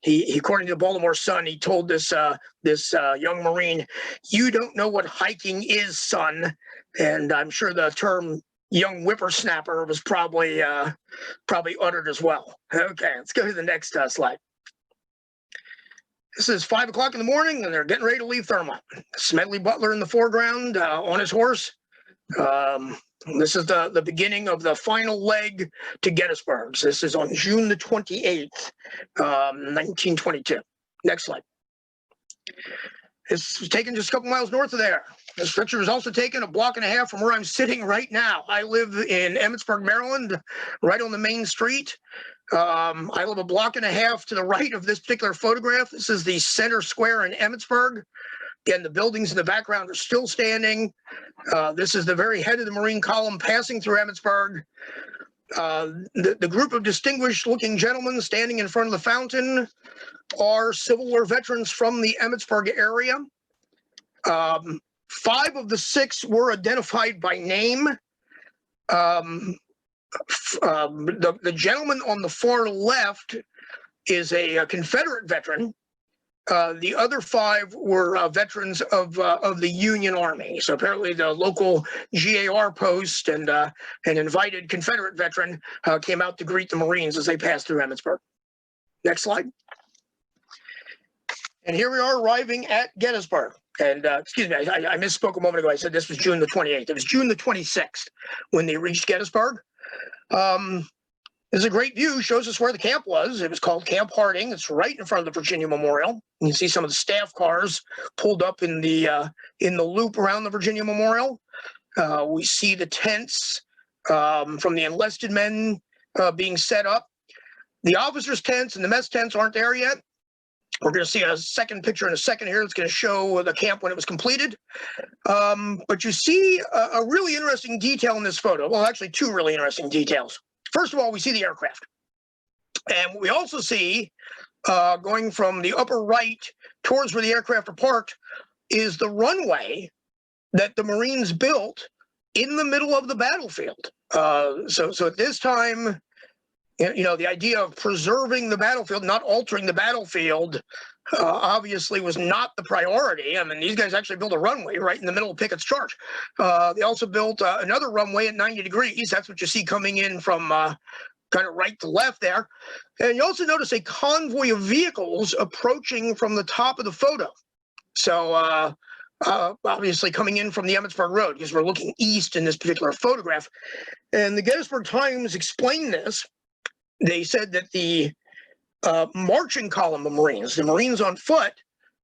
He, according to the Baltimore Sun, he told this young Marine, "You don't know what hiking is, son." And I'm sure the term young whippersnapper was probably uttered as well. Okay, let's go to the next slide. This is 5 o'clock in the morning, and they're getting ready to leave Thurmont. Smedley Butler in the foreground on his horse. This is the beginning of the final leg to Gettysburg. So this is on June the 28th, 1922. Next slide. This was taken just a couple miles north of there. This picture was also taken a block and a half from where I'm sitting right now. I live in Emmitsburg, Maryland, right on the main street. I live a block and a half to the right of this particular photograph. This is the center square in Emmitsburg. Again, the buildings in the background are still standing. This is the very head of the Marine column passing through Emmitsburg. The group of distinguished-looking gentlemen standing in front of the fountain are Civil War veterans from the Emmitsburg area. 5 of the 6 were identified by name. The gentleman on the far left is a Confederate veteran. The other 5 were veterans of the Union Army. So apparently the local GAR post and an invited Confederate veteran came out to greet the Marines as they passed through Emmitsburg. Next slide. And here we are arriving at Gettysburg. And excuse me, I misspoke a moment ago. I said this was June the 28th. It was June the 26th when they reached Gettysburg. This is a great view, shows us where the camp was. It was called Camp Harding. It's right in front of the Virginia Memorial. You can see some of the staff cars pulled up in the loop around the Virginia Memorial. We see the tents from the enlisted men being set up. The officers' tents and the mess tents aren't there yet. We're going to see a second picture in a second here. It's going to show the camp when it was completed. But you see a really interesting detail in this photo. Well, actually, 2 really interesting details. First of all, we see the aircraft. And we also see, going from the upper right towards where the aircraft are parked, is the runway that the Marines built in the middle of the battlefield. So at this time, the idea of preserving the battlefield, not altering the battlefield, obviously was not the priority. I mean, these guys actually built a runway right in the middle of Pickett's charge. They also built another runway at 90 degrees. That's what you see coming in from kind of right to left there. And you also notice a convoy of vehicles approaching from the top of the photo. So obviously coming in from the Emmitsburg Road, because we're looking east in this particular photograph. And the Gettysburg Times explained this. They said that the marching column of Marines, the Marines on foot,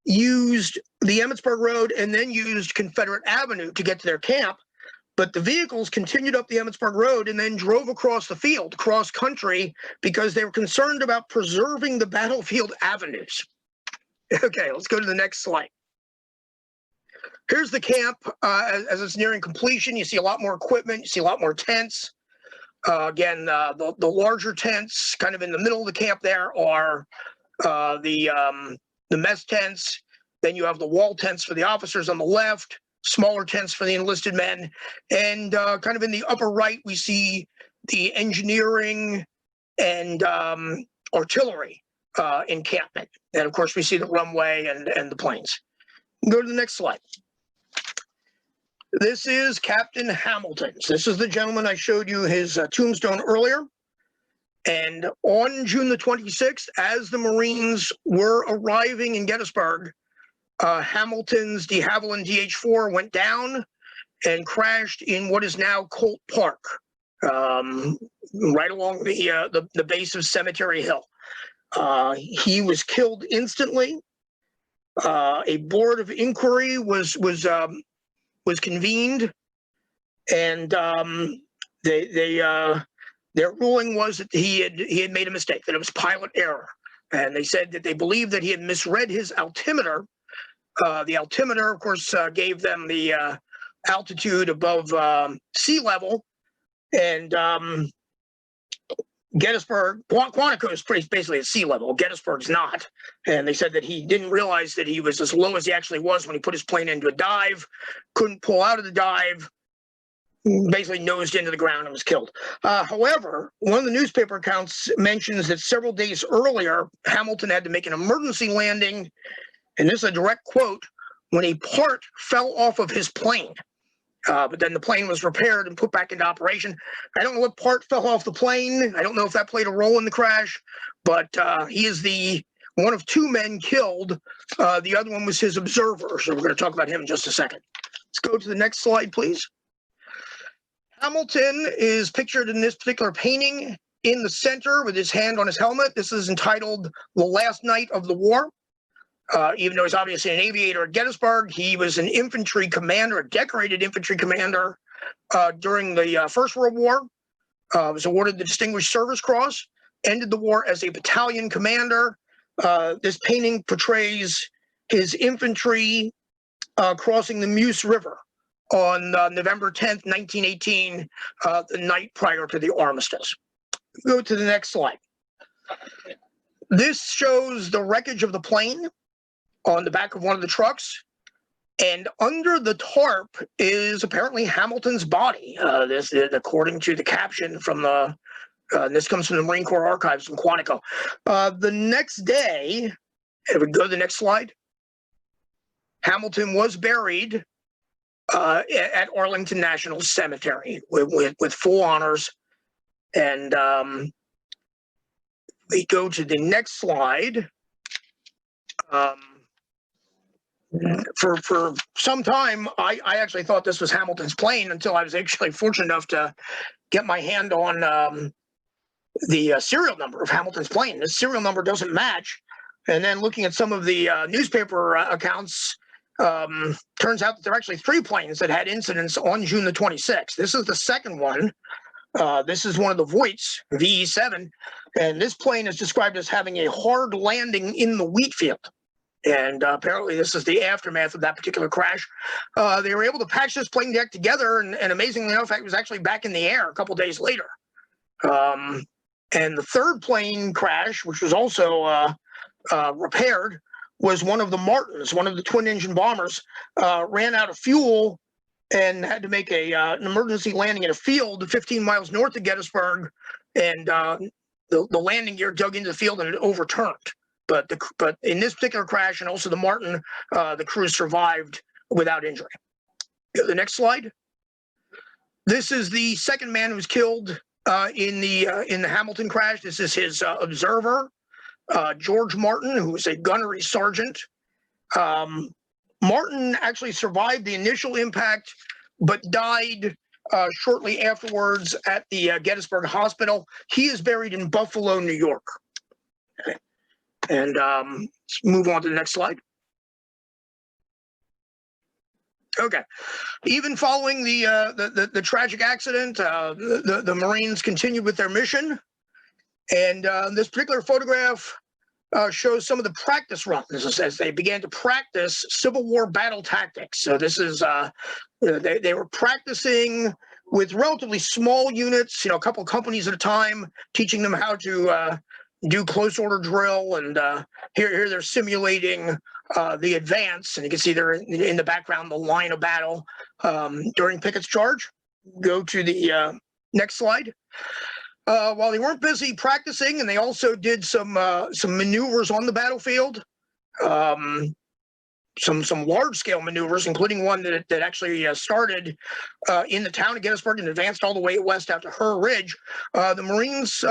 used the Emmitsburg Road and then used Confederate Avenue to get to their camp. But the vehicles continued up the Emmitsburg Road and then drove across the field, cross country, because they were concerned about preserving the battlefield avenues. Okay, let's go to the next slide. Here's the camp as it's nearing completion. You see a lot more equipment. You see a lot more tents. Again, the larger tents kind of in the middle of the camp there are the mess tents. Then you have the wall tents for the officers on the left, smaller tents for the enlisted men. And kind of in the upper right, we see the engineering and artillery encampment. And of course, we see the runway and the planes. Go to the next slide. This is Captain Hamilton's. This is the gentleman I showed you his tombstone earlier. And on June the 26th, as the Marines were arriving in Gettysburg, Hamilton's de Havilland DH-4 went down and crashed in what is now Colt Park, right along the base of Cemetery Hill. He was killed instantly. A board of inquiry was convened, and their ruling was that he had made a mistake, that it was pilot error, and they said that they believed that he had misread his altimeter. The altimeter, of course, gave them the altitude above sea level, and Gettysburg, Quantico is basically at sea level. Gettysburg's not. And they said that he didn't realize that he was as low as he actually was when he put his plane into a dive, couldn't pull out of the dive, basically nosed into the ground and was killed. However, one of the newspaper accounts mentions that several days earlier, Hamilton had to make an emergency landing, and this is a direct quote, when a part fell off of his plane. But then the plane was repaired and put back into operation. I don't know what part fell off the plane. I don't know if that played a role in the crash, but he is the one of two men killed. The other one was his observer. So we're going to talk about him in just a second. Let's go to the next slide, please. Hamilton is pictured in this particular painting in the center with his hand on his helmet. This is entitled The Last Night of the War. Even though he's obviously an aviator at Gettysburg, he was an infantry commander, a decorated infantry commander during the First World War. Was awarded the Distinguished Service Cross, ended the war as a battalion commander. This painting portrays his infantry crossing the Meuse River on November 10th, 1918, the night prior to the armistice. Go to the next slide. This shows the wreckage of the plane on the back of one of the trucks, and under the tarp is apparently Hamilton's body. This, according to the caption from the, this comes from the Marine Corps Archives in Quantico. The next day, if we go to the next slide, Hamilton was buried at Arlington National Cemetery with full honors. And we go to the next slide. For some time, I actually thought this was Hamilton's plane until I was actually fortunate enough to get my hand on the serial number of Hamilton's plane. The serial number doesn't match. And then looking at some of the newspaper accounts, turns out that there are actually three planes that had incidents on June the 26th. This is the second one. This is one of the Voights, VE-7, and this plane is described as having a hard landing in the wheat field. And apparently this is the aftermath of that particular crash. They were able to patch this plane deck together, and amazingly enough, it was actually back in the air a couple days later. And the third plane crash, which was also repaired, was one of the Martins, one of the twin-engine bombers, ran out of fuel and had to make an emergency landing in a field 15 miles north of Gettysburg, and the landing gear dug into the field and it overturned. but in this particular crash and also the Martin, the crew survived without injury. Go to the next slide. This is the second man who was killed in the Hamilton crash. This is his observer, George Martin, who was a gunnery sergeant. Martin actually survived the initial impact, but died shortly afterwards at the Gettysburg Hospital. He is buried in Buffalo, New York. Okay. And let's move on to the next slide. Okay. Even following the tragic accident, the Marines continued with their mission. And this particular photograph shows some of the practice runs as they began to practice Civil War battle tactics. So this is, they were practicing with relatively small units, a couple of companies at a time, teaching them how to do close order drill. And here they're simulating the advance. And you can see there in the background, the line of battle during Pickett's charge. Go to the next slide. While they weren't busy practicing, and they also did some maneuvers on the battlefield, some large-scale maneuvers, including one that actually started in the town of Gettysburg and advanced all the way west out to Her Ridge. The Marines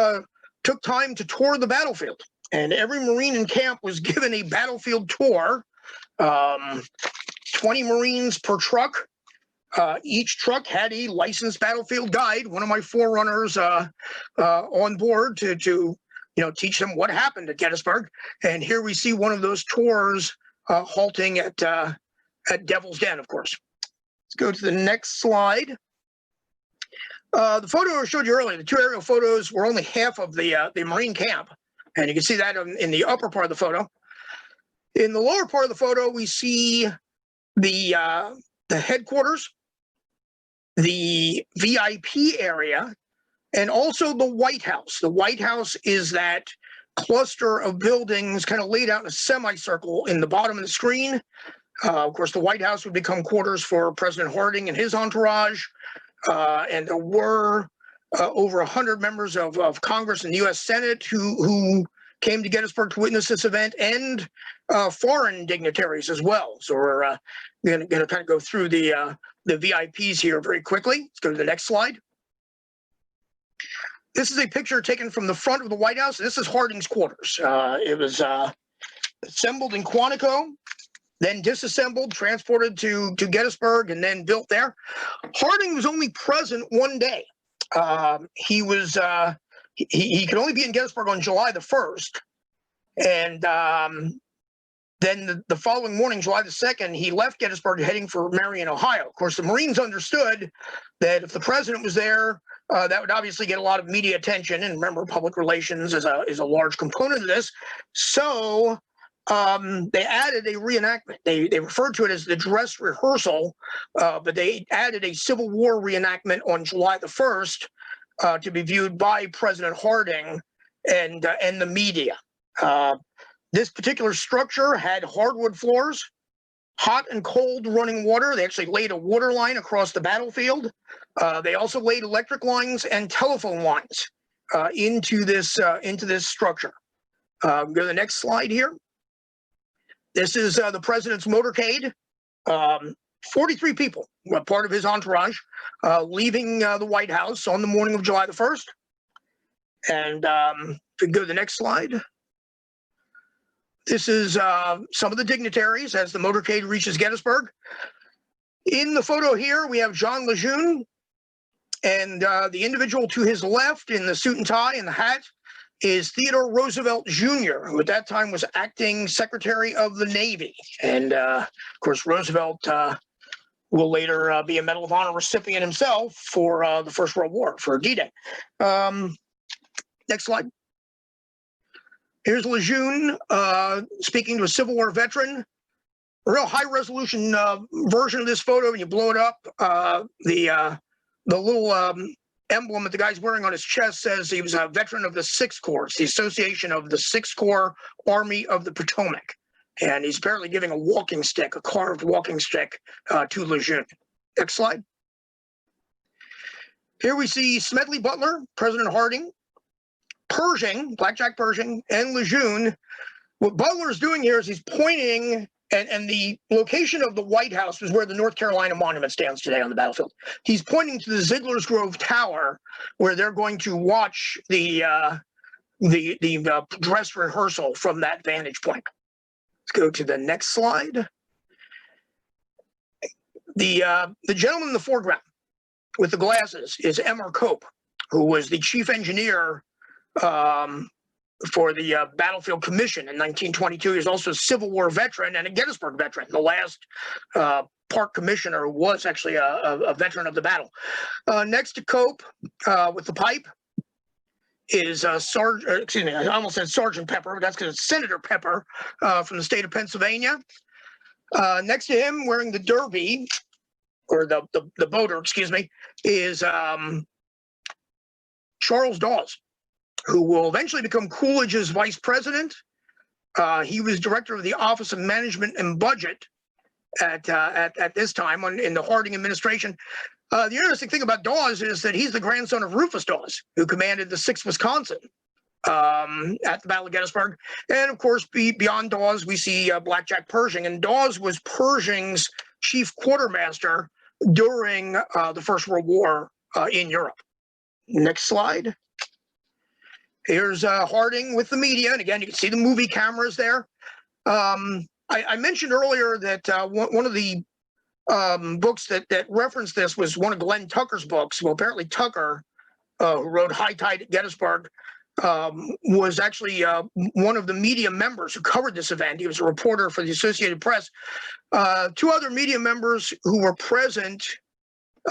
took time to tour the battlefield, and every Marine in camp was given a battlefield tour. 20 Marines per truck. Each truck had a licensed battlefield guide, one of my forerunners on board to teach them what happened at Gettysburg. And here we see one of those tours halting at Devil's Den, of course. Let's go to the next slide. The photo I showed you earlier, the two aerial photos were only half of the Marine camp. And you can see that in the upper part of the photo. In the lower part of the photo, we see the headquarters, the VIP area, and also the White House. The White House is that cluster of buildings kind of laid out in a semicircle in the bottom of the screen. Of course, the White House would become quarters for President Harding and his entourage. And there were over 100 members of Congress and the U.S. Senate who came to Gettysburg to witness this event, and foreign dignitaries as well. So we're going to kind of go through the VIPs here very quickly. Let's go to the next slide. This is a picture taken from the front of the White House. This is Harding's quarters. It was assembled in Quantico, then disassembled, transported to Gettysburg, and then built there. Harding was only present one day. He could only be in Gettysburg on July the 1st. And then the following morning, July the 2nd, he left Gettysburg heading for Marion, Ohio. Of course, the Marines understood that if the president was there, that would obviously get a lot of media attention. And remember, public relations is a large component of this. So they added a reenactment. They referred to it as the dress rehearsal, but they added a Civil War reenactment on July the 1st to be viewed by President Harding and the media. This particular structure had hardwood floors, hot and cold running water. They actually laid a water line across the battlefield. They also laid electric lines and telephone lines into this structure. Go to the next slide here. This is the president's motorcade. 43 people, part of his entourage, leaving the White House on the morning of July the 1st. And if we go to the next slide. This is some of the dignitaries as the motorcade reaches Gettysburg. In the photo here, we have John Lejeune, and the individual to his left in the suit and tie and the hat is Theodore Roosevelt Jr., who at that time was acting Secretary of the Navy. And, of course, Roosevelt will later be a Medal of Honor recipient himself for the First World War, for D-Day. Next slide. Here's Lejeune speaking to a Civil War veteran. A real high-resolution version of this photo. When you blow it up, the little emblem that the guy's wearing on his chest says he was a veteran of the Sixth Corps. It's the association of the Sixth Corps Army of the Potomac. And he's apparently giving a walking stick, a carved walking stick, to Lejeune. Next slide. Here we see Smedley Butler, President Harding, Pershing, Blackjack Pershing, and Lejeune What Butler is doing here is he's pointing, and the location of the White House was where the North Carolina monument stands today on the battlefield. He's pointing to the Ziegler's Grove Tower, where they're going to watch the dress rehearsal from that vantage point. Let's go to the next slide. The gentleman in the foreground with the glasses is Emmer Cope, who was the chief engineer for the Battlefield Commission in 1922. He's also a Civil War veteran and a Gettysburg veteran. The last park commissioner was actually a veteran of the battle. Next to Cope with the pipe is excuse me, I almost said Sergeant Pepper, but that's because it's Senator Pepper from the state of Pennsylvania. Next to him, wearing the derby, or the boater, excuse me, is Charles Dawes, who will eventually become Coolidge's vice president. He was director of the Office of Management and Budget at this time in the Harding administration. The interesting thing about Dawes is that he's the grandson of Rufus Dawes, who commanded the 6th Wisconsin at the Battle of Gettysburg. And of course, beyond Dawes, we see Blackjack Pershing. And Dawes was Pershing's chief quartermaster during the First World War in Europe. Next slide. Here's Harding with the media. And again, you can see the movie cameras there. I mentioned earlier that one of the books that referenced this was one of Glenn Tucker's books. Well, apparently Tucker, who wrote High Tide at Gettysburg, was actually one of the media members who covered this event. He was a reporter for the Associated Press. Two other media members who were present,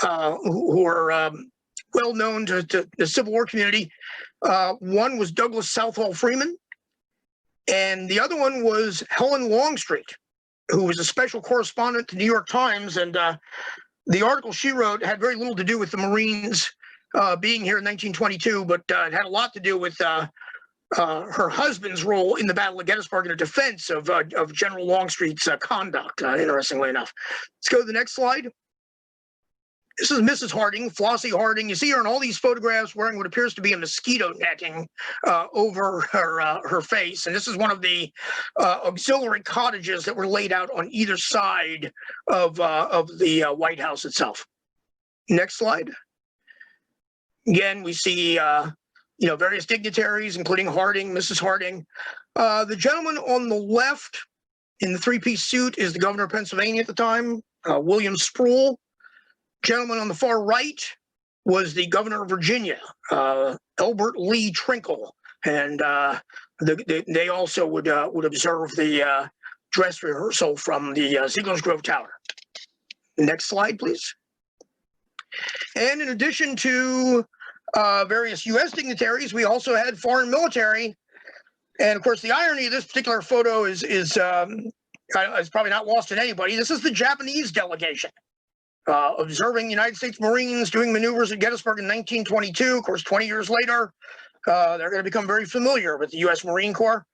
who were well known to the Civil War community. One was Douglas Southall Freeman, and the other one was Helen Longstreet, who was a special correspondent to New York Times. And the article she wrote had very little to do with the Marines being here in 1922, but it had a lot to do with her husband's role in the Battle of Gettysburg in a defense of General Longstreet's conduct, interestingly enough. Let's go to the next slide. This is Mrs. Harding, Flossie Harding. You see her in all these photographs wearing what appears to be a mosquito netting over her face. And this is one of the auxiliary cottages that were laid out on either side of the White House itself. Next slide. Again, we see various dignitaries, including Harding, Mrs. Harding. The gentleman on the left in the three-piece suit is the governor of Pennsylvania at the time, William Sproul. Gentleman on the far right was the governor of Virginia, Elbert Lee Trinkle, and they also would observe the dress rehearsal from the Ziegler's Grove Tower. Next slide, please. And in addition to various U.S. dignitaries, we also had foreign military, and of course, the irony of this particular photo is probably not lost on anybody. This is the Japanese delegation. Observing United States Marines doing maneuvers at Gettysburg in 1922. Of course, 20 years later, they're going to become very familiar with the U.S. Marine Corps.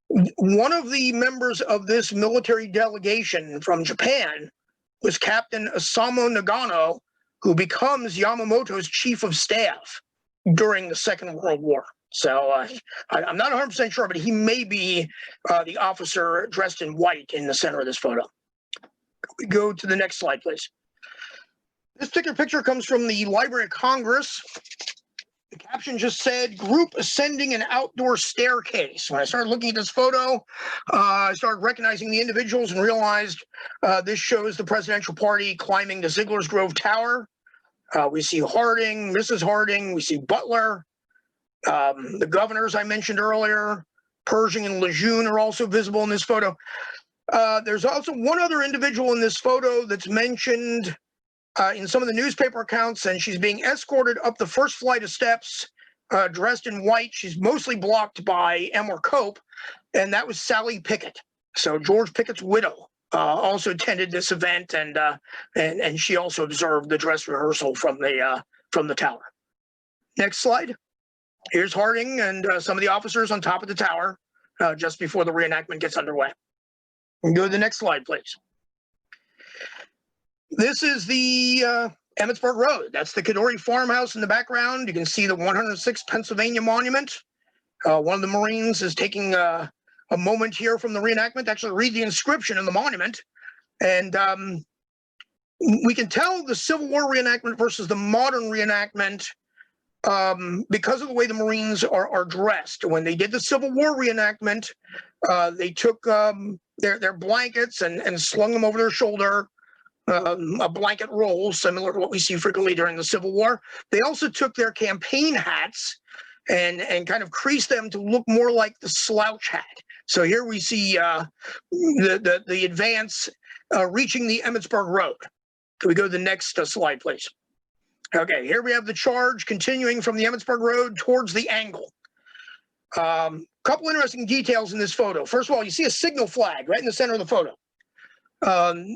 One of the members of this military delegation from Japan was Captain Isamu Nagano, who becomes Yamamoto's chief of staff during the Second World War. So I'm not 100% sure, but he may be the officer dressed in white in the center of this photo. We go to the next slide, please. This particular picture comes from the Library of Congress. The caption just said, "Group ascending an outdoor staircase." When I started looking at this photo, I started recognizing the individuals and realized this shows the presidential party climbing the Ziegler's Grove Tower. We see Harding, Mrs. Harding, we see Butler. The governors I mentioned earlier, Pershing and Lejeune, are also visible in this photo. There's also one other individual in this photo that's mentioned in some of the newspaper accounts, and she's being escorted up the first flight of steps, dressed in white. She's mostly blocked by Emmer Cope, and that was Sally Pickett. So George Pickett's widow also attended this event, and she also observed the dress rehearsal from the tower. Next slide. Here's Harding and some of the officers on top of the tower just before the reenactment gets underway. We can go to the next slide, please. This is the Emmitsburg Road. That's the Cadore farmhouse in the background. You can see the 106th Pennsylvania monument. One of the Marines is taking a a moment here from the reenactment to actually read the inscription in the monument. And we can tell the Civil War reenactment versus the modern reenactment because of the way the Marines are dressed. When they did the Civil War reenactment, they took their blankets and slung them over their shoulder, a blanket roll, similar to what we see frequently during the Civil War. They also took their campaign hats and kind of creased them to look more like the slouch hat. So here we see the advance reaching the Emmitsburg Road. Can we go to the next slide, please? Okay, here we have the charge continuing from the Emmitsburg Road towards the angle. Couple interesting details in this photo. First of all, you see a signal flag right in the center of the photo.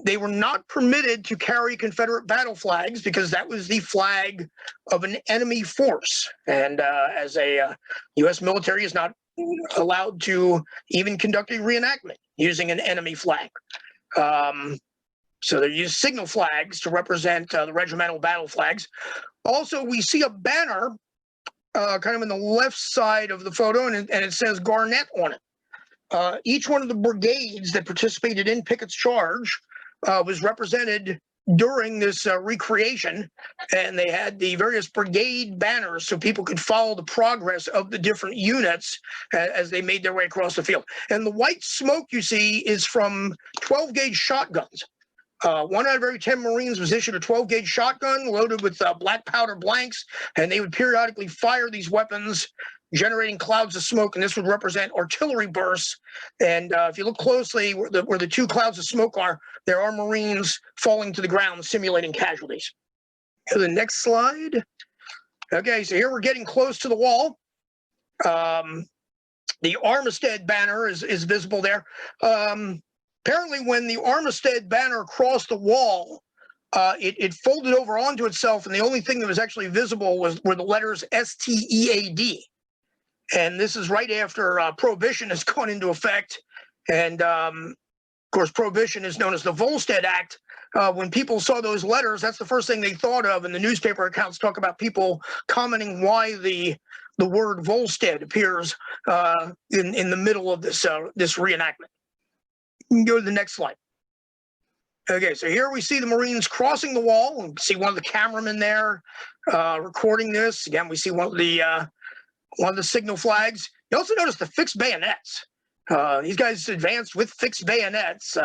They were not permitted to carry Confederate battle flags because that was the flag of an enemy force. And as a U.S. military is not allowed to even conduct a reenactment using an enemy flag. So they use signal flags to represent the regimental battle flags. Also, we see a banner kind of in the left side of the photo, and it says Garnett on it. Each one of the brigades that participated in Pickett's charge was represented during this recreation, and they had the various brigade banners so people could follow the progress of the different units as they made their way across the field. And the white smoke you see is from 12-gauge shotguns. 1 out of every 10 Marines was issued a 12-gauge shotgun loaded with black powder blanks, and they would periodically fire these weapons, generating clouds of smoke, and this would represent artillery bursts. And if you look closely where the two clouds of smoke are, there are Marines falling to the ground, simulating casualties. Go to the next slide. Okay, so here we're getting close to the wall. The Armistead banner is visible there. Apparently, when the Armistead banner crossed the wall, it folded over onto itself, and the only thing that was actually visible were the letters STEAD. And this is right after Prohibition has gone into effect. And, of course, Prohibition is known as the Volstead Act. When people saw those letters, that's the first thing they thought of, and the newspaper accounts talk about people commenting why the word Volstead appears in the middle of this reenactment. You can go to the next slide. Okay, so here we see the Marines crossing the wall. We see one of the cameramen there recording this. Again, we see one of the signal flags. You also notice the fixed bayonets. These guys advanced with fixed bayonets.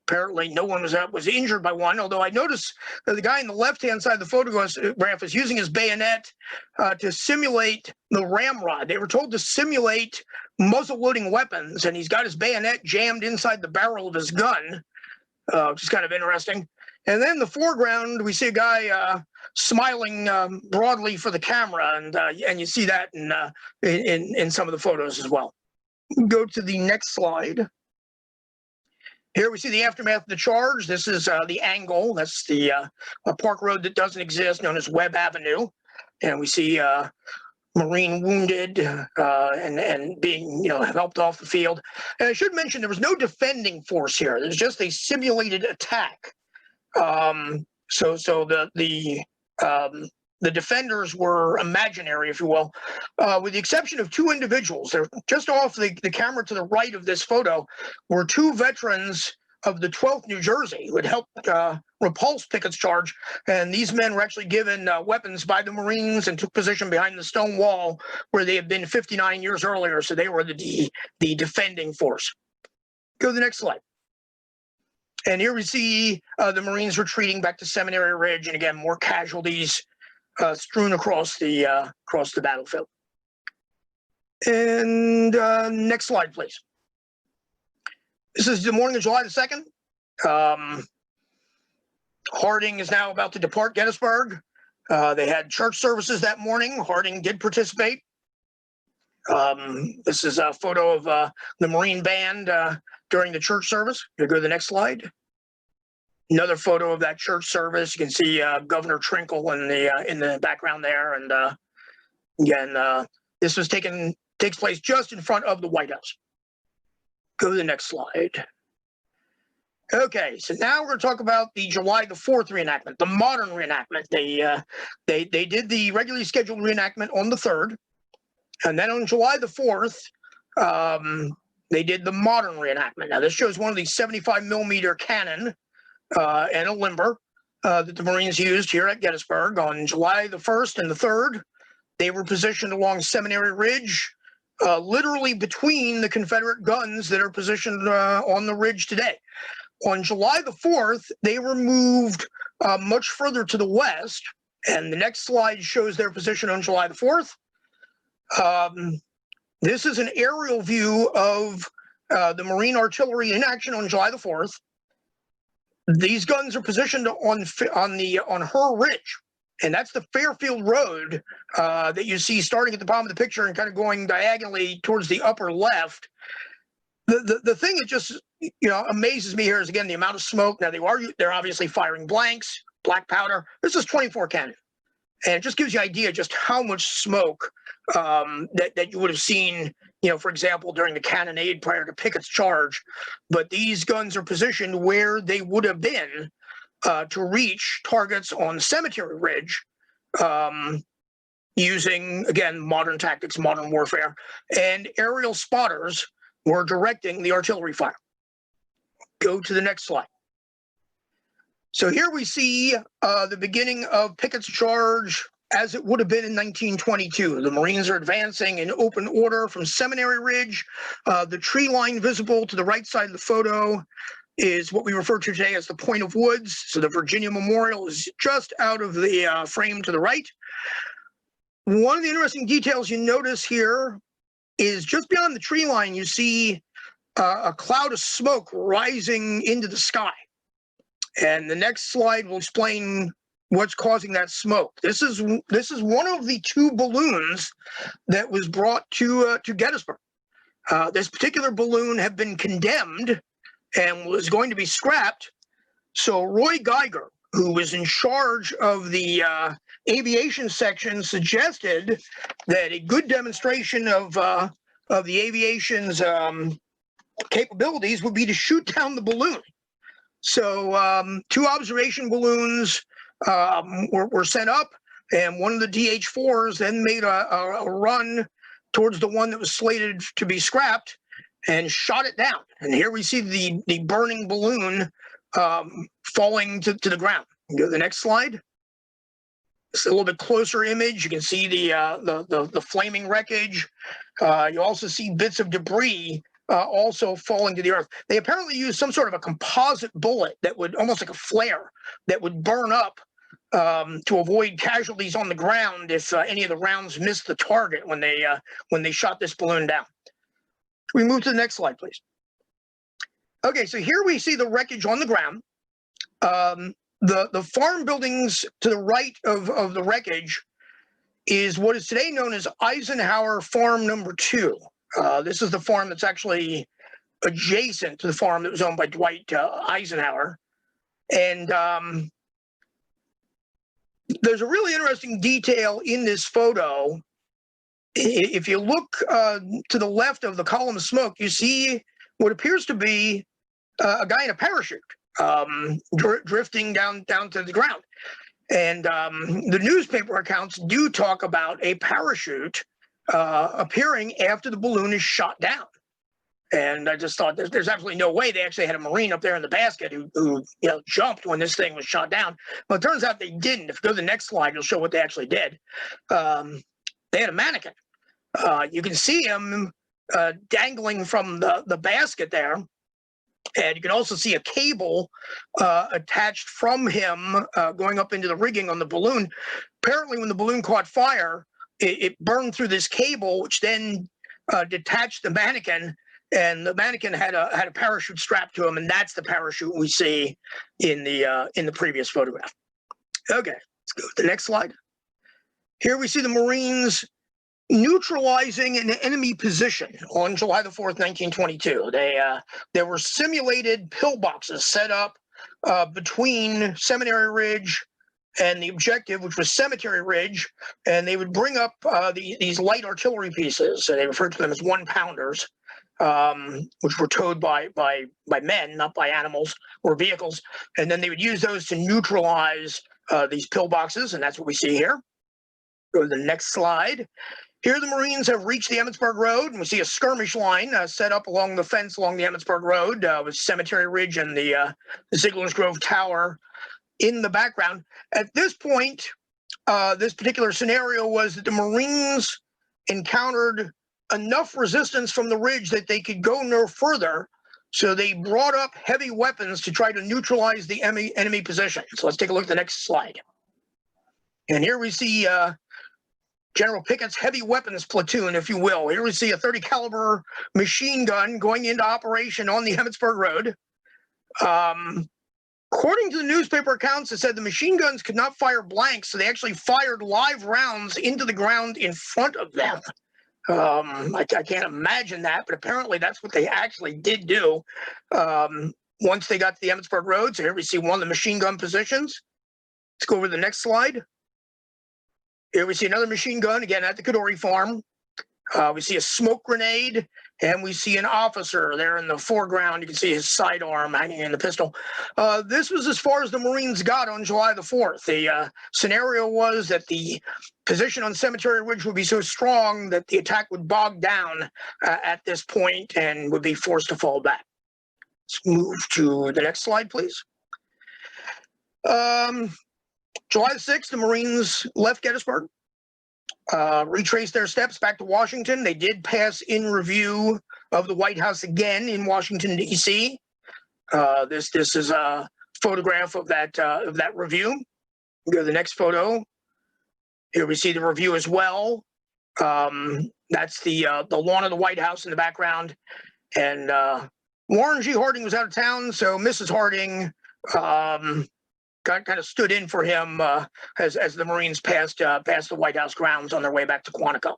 Apparently, no one was injured by one, although I noticed that the guy in the left-hand side of the photograph is using his bayonet to simulate the ramrod. They were told to simulate muzzle-loading weapons, and he's got his bayonet jammed inside the barrel of his gun, which is kind of interesting. And then in the foreground, we see a guy smiling broadly for the camera, and you see that in some of the photos as well. Go to the next slide. Here we see the aftermath of the charge. This is the angle. That's the park road that doesn't exist, known as Webb Avenue. And we see Marine wounded and being helped off the field. And I should mention there was no defending force here. There's just a simulated attack. So the defenders were imaginary, if you will, with the exception of two individuals. They're just off the camera to the right of this photo were two veterans of the 12th New Jersey who had helped repulse Pickett's charge. And these men were actually given weapons by the Marines and took position behind the stone wall where they had been 59 years earlier. So they were the defending force. Go to the next slide. And here we see the Marines retreating back to Seminary Ridge, and again, more casualties strewn across the battlefield. And next slide, please. This is the morning of July the 2nd. Harding is now about to depart Gettysburg. They had church services that morning. Harding did participate. This is a photo of the Marine band during the church service. You go to the next takes another photo of that church service. You can see Governor Trinkle in the background there. And again, this was takes place just in front of the White House. Go to the next slide. Okay, so now we're going to talk about the July the 4th reenactment, the modern reenactment. They did the regularly scheduled reenactment on the 3rd, and then on July the 4th, they did the modern reenactment. Now, this shows one of these 75 millimeter cannon and a limber that the Marines used here at Gettysburg on July the 1st and the 3rd. They were positioned along Seminary Ridge, literally between the Confederate guns that are positioned on the ridge today. On July the 4th, they were moved much further to the west, and the next slide shows their position on July the 4th. This is an aerial view of the Marine artillery in action on July the 4th. These guns are positioned on her ridge, and that's the Fairfield Road that you see starting at the bottom of the picture and kind of going diagonally towards the upper left. The thing that just amazes me here is, again, the amount of smoke. Now they're obviously firing blanks, black powder. This is 24 cannon, and it just gives you an idea just how much smoke that you would have seen, for example, during the cannonade prior to Pickett's charge. But these guns are positioned where they would have been to reach targets on Cemetery Ridge, using, again, modern tactics, modern warfare, and aerial spotters were directing the artillery fire. Go to the next slide. So here we see the beginning of Pickett's charge as it would have been in 1922. The Marines are advancing in open order from Seminary Ridge. The tree line visible to the right side of the photo is what we refer to today as the Point of Woods. So the Virginia Memorial is just out of the frame to the right. One of the interesting details you notice here is just beyond the tree line, you see a cloud of smoke rising into the sky. And the next slide will explain what's causing that smoke. This is one of the two balloons that was brought to Gettysburg. This particular balloon had been condemned and was going to be scrapped. So Roy Geiger, who was in charge of the aviation section, suggested that a good demonstration of the aviation's capabilities would be to shoot down the balloon. So two observation balloons were sent up, and one of the DH-4s then made a run towards the one that was slated to be scrapped and shot it down. And here we see the burning balloon falling to the ground. Go to the next slide. It's a little bit closer image. You can see the flaming wreckage. You also see bits of debris also falling to the earth. They apparently used some sort of a composite bullet that would, almost like a flare, that would burn up to avoid casualties on the ground if any of the rounds missed the target when they shot this balloon down. Can we move to the next slide, please? Okay, so here we see the wreckage on the ground. The farm buildings to the right of the wreckage is what is today known as Eisenhower Farm Number 2. This is the farm that's actually adjacent to the farm that was owned by Dwight Eisenhower. And there's a really interesting detail in this photo. If you look to the left of the column of smoke, you see what appears to be a guy in a parachute drifting down to the ground. And the newspaper accounts do talk about a parachute appearing after the balloon is shot down. And I just thought there's absolutely no way they actually had a Marine up there in the basket who jumped when this thing was shot down. Well, it turns out they didn't. If you go to the next slide, it'll show what they actually did. They had a mannequin. You can see him dangling from the basket there. And you can also see a cable attached from him going up into the rigging on the balloon. Apparently, when the balloon caught fire, it burned through this cable, which then detached the mannequin. And the mannequin had a parachute strapped to him, and that's the parachute we see in the previous photograph. Okay, let's go to the next slide. Here we see the Marines neutralizing an enemy position on July the 4th, 1922. There were simulated pillboxes set up between Seminary Ridge and the objective, which was Cemetery Ridge, and they would bring up these light artillery pieces. So they referred to them as 1-pounders. Which were towed by men, not by animals or vehicles. And then they would use those to neutralize these pillboxes, and that's what we see here. Go to the next slide. Here the Marines have reached the Emmitsburg Road, and we see a skirmish line set up along the fence along the Emmitsburg Road with Cemetery Ridge and the Ziegler's Grove Tower in the background. At this point, this particular scenario was that the Marines encountered enough resistance from the ridge that they could go no further, so they brought up heavy weapons to try to neutralize the enemy position. So let's take a look at the next slide. And here we see General Pickett's heavy weapons platoon, if you will. Here we see a 30 caliber machine gun going into operation on the Emmitsburg Road. According to the newspaper accounts, it said the machine guns could not fire blanks, so they actually fired live rounds into the ground in front of them. I can't imagine that, but apparently that's what they actually did do once they got to the Emmitsburg Road. So here we see one of the machine gun positions. Let's go over to the next slide. Here we see another machine gun, again, at the Kadori farm. We see a smoke grenade, and we see an officer there in the foreground. You can see his sidearm hanging in the pistol. This was as far as the Marines got on July the 4th. The scenario was that the position on Cemetery Ridge would be so strong that the attack would bog down at this point and would be forced to fall back. Let's move to the next slide, please. July the 6th, the Marines left Gettysburg, retraced their steps back to Washington. They did pass in review of the White House again in Washington, D.C. This is a photograph of that review. We go to the next photo. Here we see the review as well. That's the lawn of the White House in the background. And Warren G. Harding was out of town, so Mrs. Harding kind of stood in for him as the Marines passed the White House grounds on their way back to Quantico.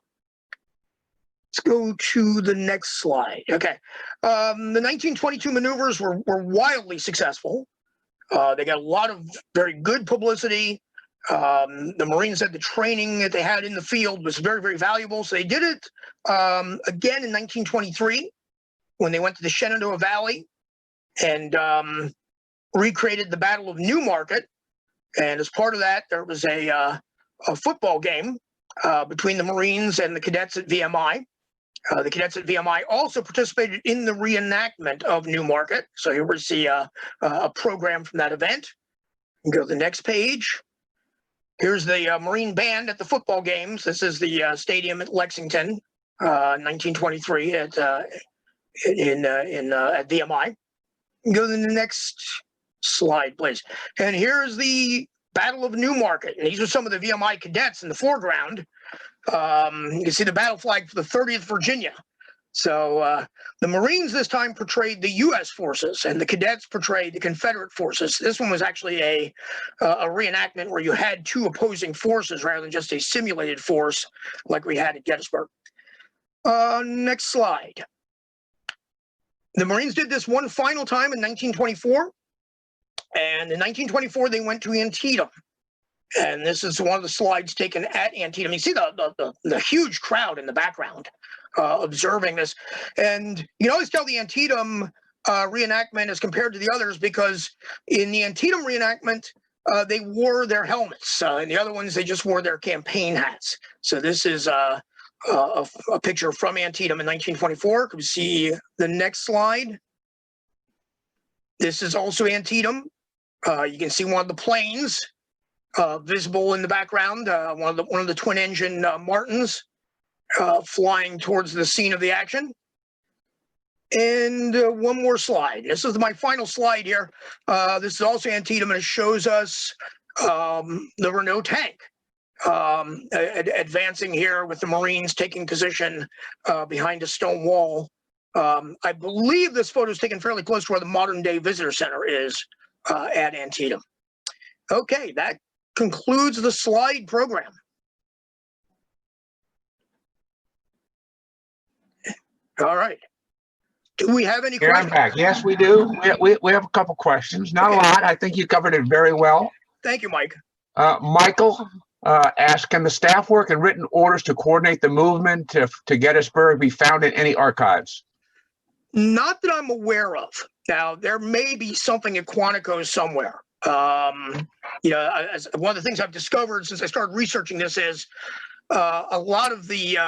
Let's go to the next slide. Okay. The 1922 maneuvers were wildly successful. They got a lot of very good publicity. The Marines said the training that they had in the field was very, very valuable. So they did it again in 1923 when they went to the Shenandoah Valley and recreated the Battle of Newmarket. And as part of that, there was a football game between the Marines and the cadets at VMI. The cadets at VMI also participated in the reenactment of Newmarket. So here we see a program from that event. You can go to the next page. Here's the Marine band at the football games. This is the stadium at Lexington, 1923 at VMI. You can go to the next slide, please. And here's the Battle of Newmarket. And these are some of the VMI cadets in the foreground. You can see the battle flag for the 30th Virginia. So the Marines this time portrayed the U.S. forces, and the cadets portrayed the Confederate forces. This one was actually a reenactment where you had two opposing forces rather than just a simulated force like we had at Gettysburg. Next slide. The Marines did this one final time in 1924. And in 1924, they went to Antietam. And this is one of the slides taken at Antietam. You see the huge crowd in the background observing this. And you can always tell the Antietam reenactment as compared to the others because in the Antietam reenactment, they wore their helmets. In the other ones, they just wore their campaign hats. So this is a picture from Antietam in 1924. Can we see the next slide? This is also Antietam. You can see one of the planes visible in the background, one of the twin-engine Martins flying towards the scene of the action. And one more slide. This is my final slide here. This is also Antietam, and it shows us the Renault tank advancing here with the Marines taking position behind a stone wall. I believe this photo is taken fairly close to where the modern-day visitor center is at Antietam. Okay, that concludes the slide program. All right. Do we have any questions? I'm back. Yes, we do. We have a couple questions. Not a lot. I think you covered it very well. Thank you, Mike. Michael asked, can the staff work and written orders to coordinate the movement to Gettysburg be found in any archives? Not that I'm aware of. Now, there may be something at Quantico somewhere. One of the things I've discovered since I started researching this is a lot of the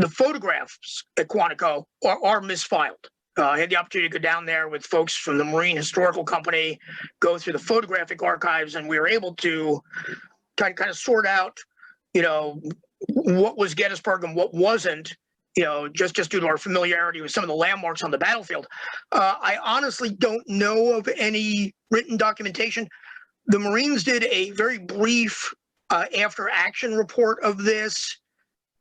photographs at Quantico are misfiled. I had the opportunity to go down there with folks from the Marine Historical Company, go through the photographic archives, and we were able to kind of sort out, what was Gettysburg and what wasn't, just due to our familiarity with some of the landmarks on the battlefield. I honestly don't know of any written documentation. The Marines did a very brief after action report of this,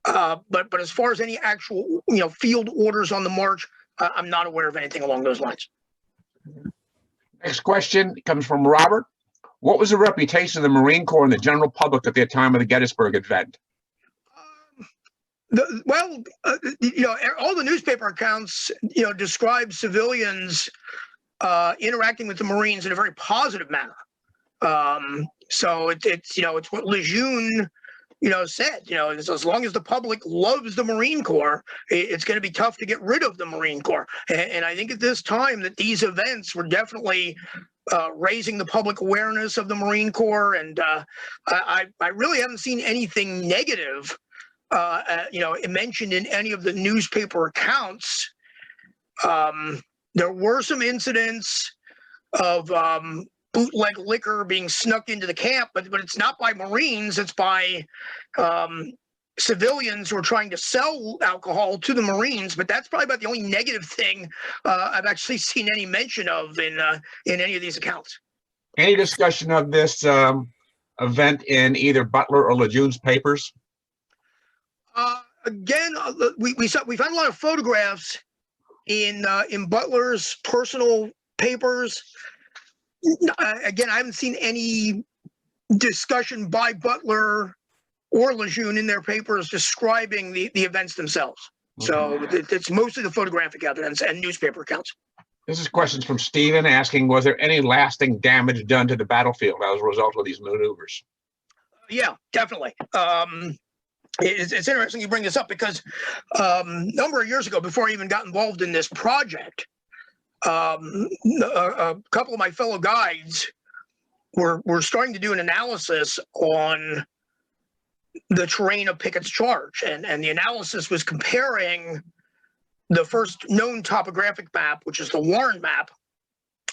but as far as any actual, field orders on the march, I'm not aware of anything along those lines. Next question comes from Robert. What was the reputation of the Marine Corps and the general public at the time of the Gettysburg event? All the newspaper accounts, describe civilians interacting with the Marines in a very positive manner. So it's what Lejeune, said, as long as the public loves the Marine Corps, it's going to be tough to get rid of the Marine Corps. And I think at this time that these events were definitely raising the public awareness of the Marine Corps. And I really haven't seen anything negative, mentioned in any of the newspaper accounts. There were some incidents of bootleg liquor being snuck into the camp, but it's not by Marines, it's by civilians who are trying to sell alcohol to the Marines. But that's probably about the only negative thing I've actually seen any mention of in any of these accounts. Any discussion of this event in either Butler or Lejeune's papers? Again, we found a lot of photographs in Butler's personal papers. Again, I haven't seen any discussion by Butler or Lejeune in their papers describing the events themselves. Okay. So it's mostly the photographic evidence and newspaper accounts. This is questions from Stephen asking, was there any lasting damage done to the battlefield as a result of these maneuvers? Yeah, definitely. It's interesting you bring this up because a number of years ago, before I even got involved in this project, a couple of my fellow guides were starting to do an analysis on the terrain of Pickett's charge, and the analysis was comparing the first known topographic map, which is the Warren map,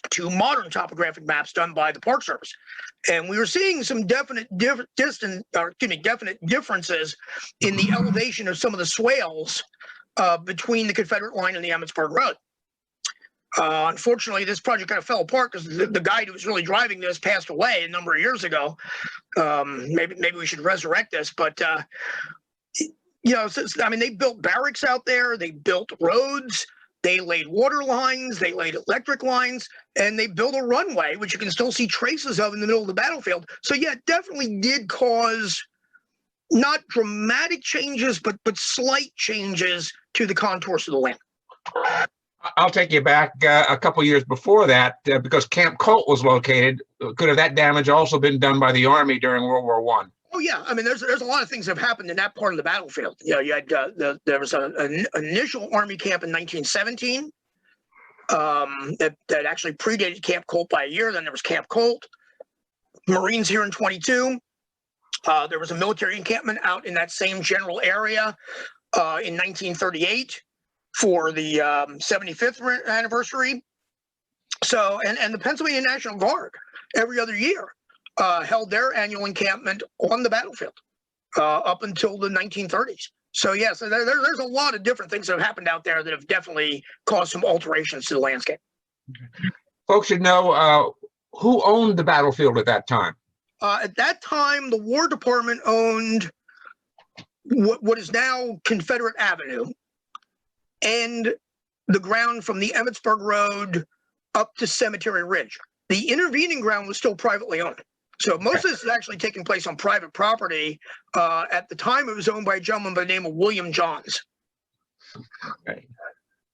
to modern topographic maps done by the Park Service, and we were seeing some definite differences in the elevation of some of the swales between the Confederate line and the Emmitsburg Road. Unfortunately, this project kind of fell apart because the guy who was really driving this passed away a number of years ago. Maybe we should resurrect this, but they built barracks out there, they built roads, they laid water lines, they laid electric lines, and they built a runway, which you can still see traces of in the middle of the battlefield. So yeah, it definitely did cause not dramatic changes, but slight changes to the contours of the land. I'll take you back a couple years before that, because Camp Colt was located. Could have that damage also been done by the Army during World War I? Oh yeah, I mean, there's a lot of things that have happened in that part of the battlefield. You had there was an initial Army camp in 1917 that actually predated Camp Colt by a year. Then there was Camp Colt. Marines here in 22. There was a military encampment out in that same general area in 1938. For the 75th anniversary. So, and the Pennsylvania National Guard every other year held their annual encampment on the battlefield up until the 1930s. So yeah, so there's a lot of different things that have happened out there that have definitely caused some alterations to the landscape. Folks should know who owned the battlefield at that time. At that time, the War Department owned what is now Confederate Avenue, and the ground from the Emmitsburg Road up to Cemetery Ridge. The intervening ground was still privately owned. So most of this is actually taking place on private property. At the time, it was owned by a gentleman by the name of William Johns. Okay.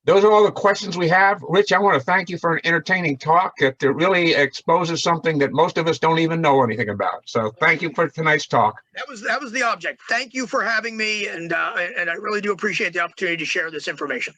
Those are all the questions we have. Rich, I want to thank you for an entertaining talk that really exposes something that most of us don't even know anything about. So thank you for tonight's talk. That was the object. Thank you for having me, and I really do appreciate the opportunity to share this information.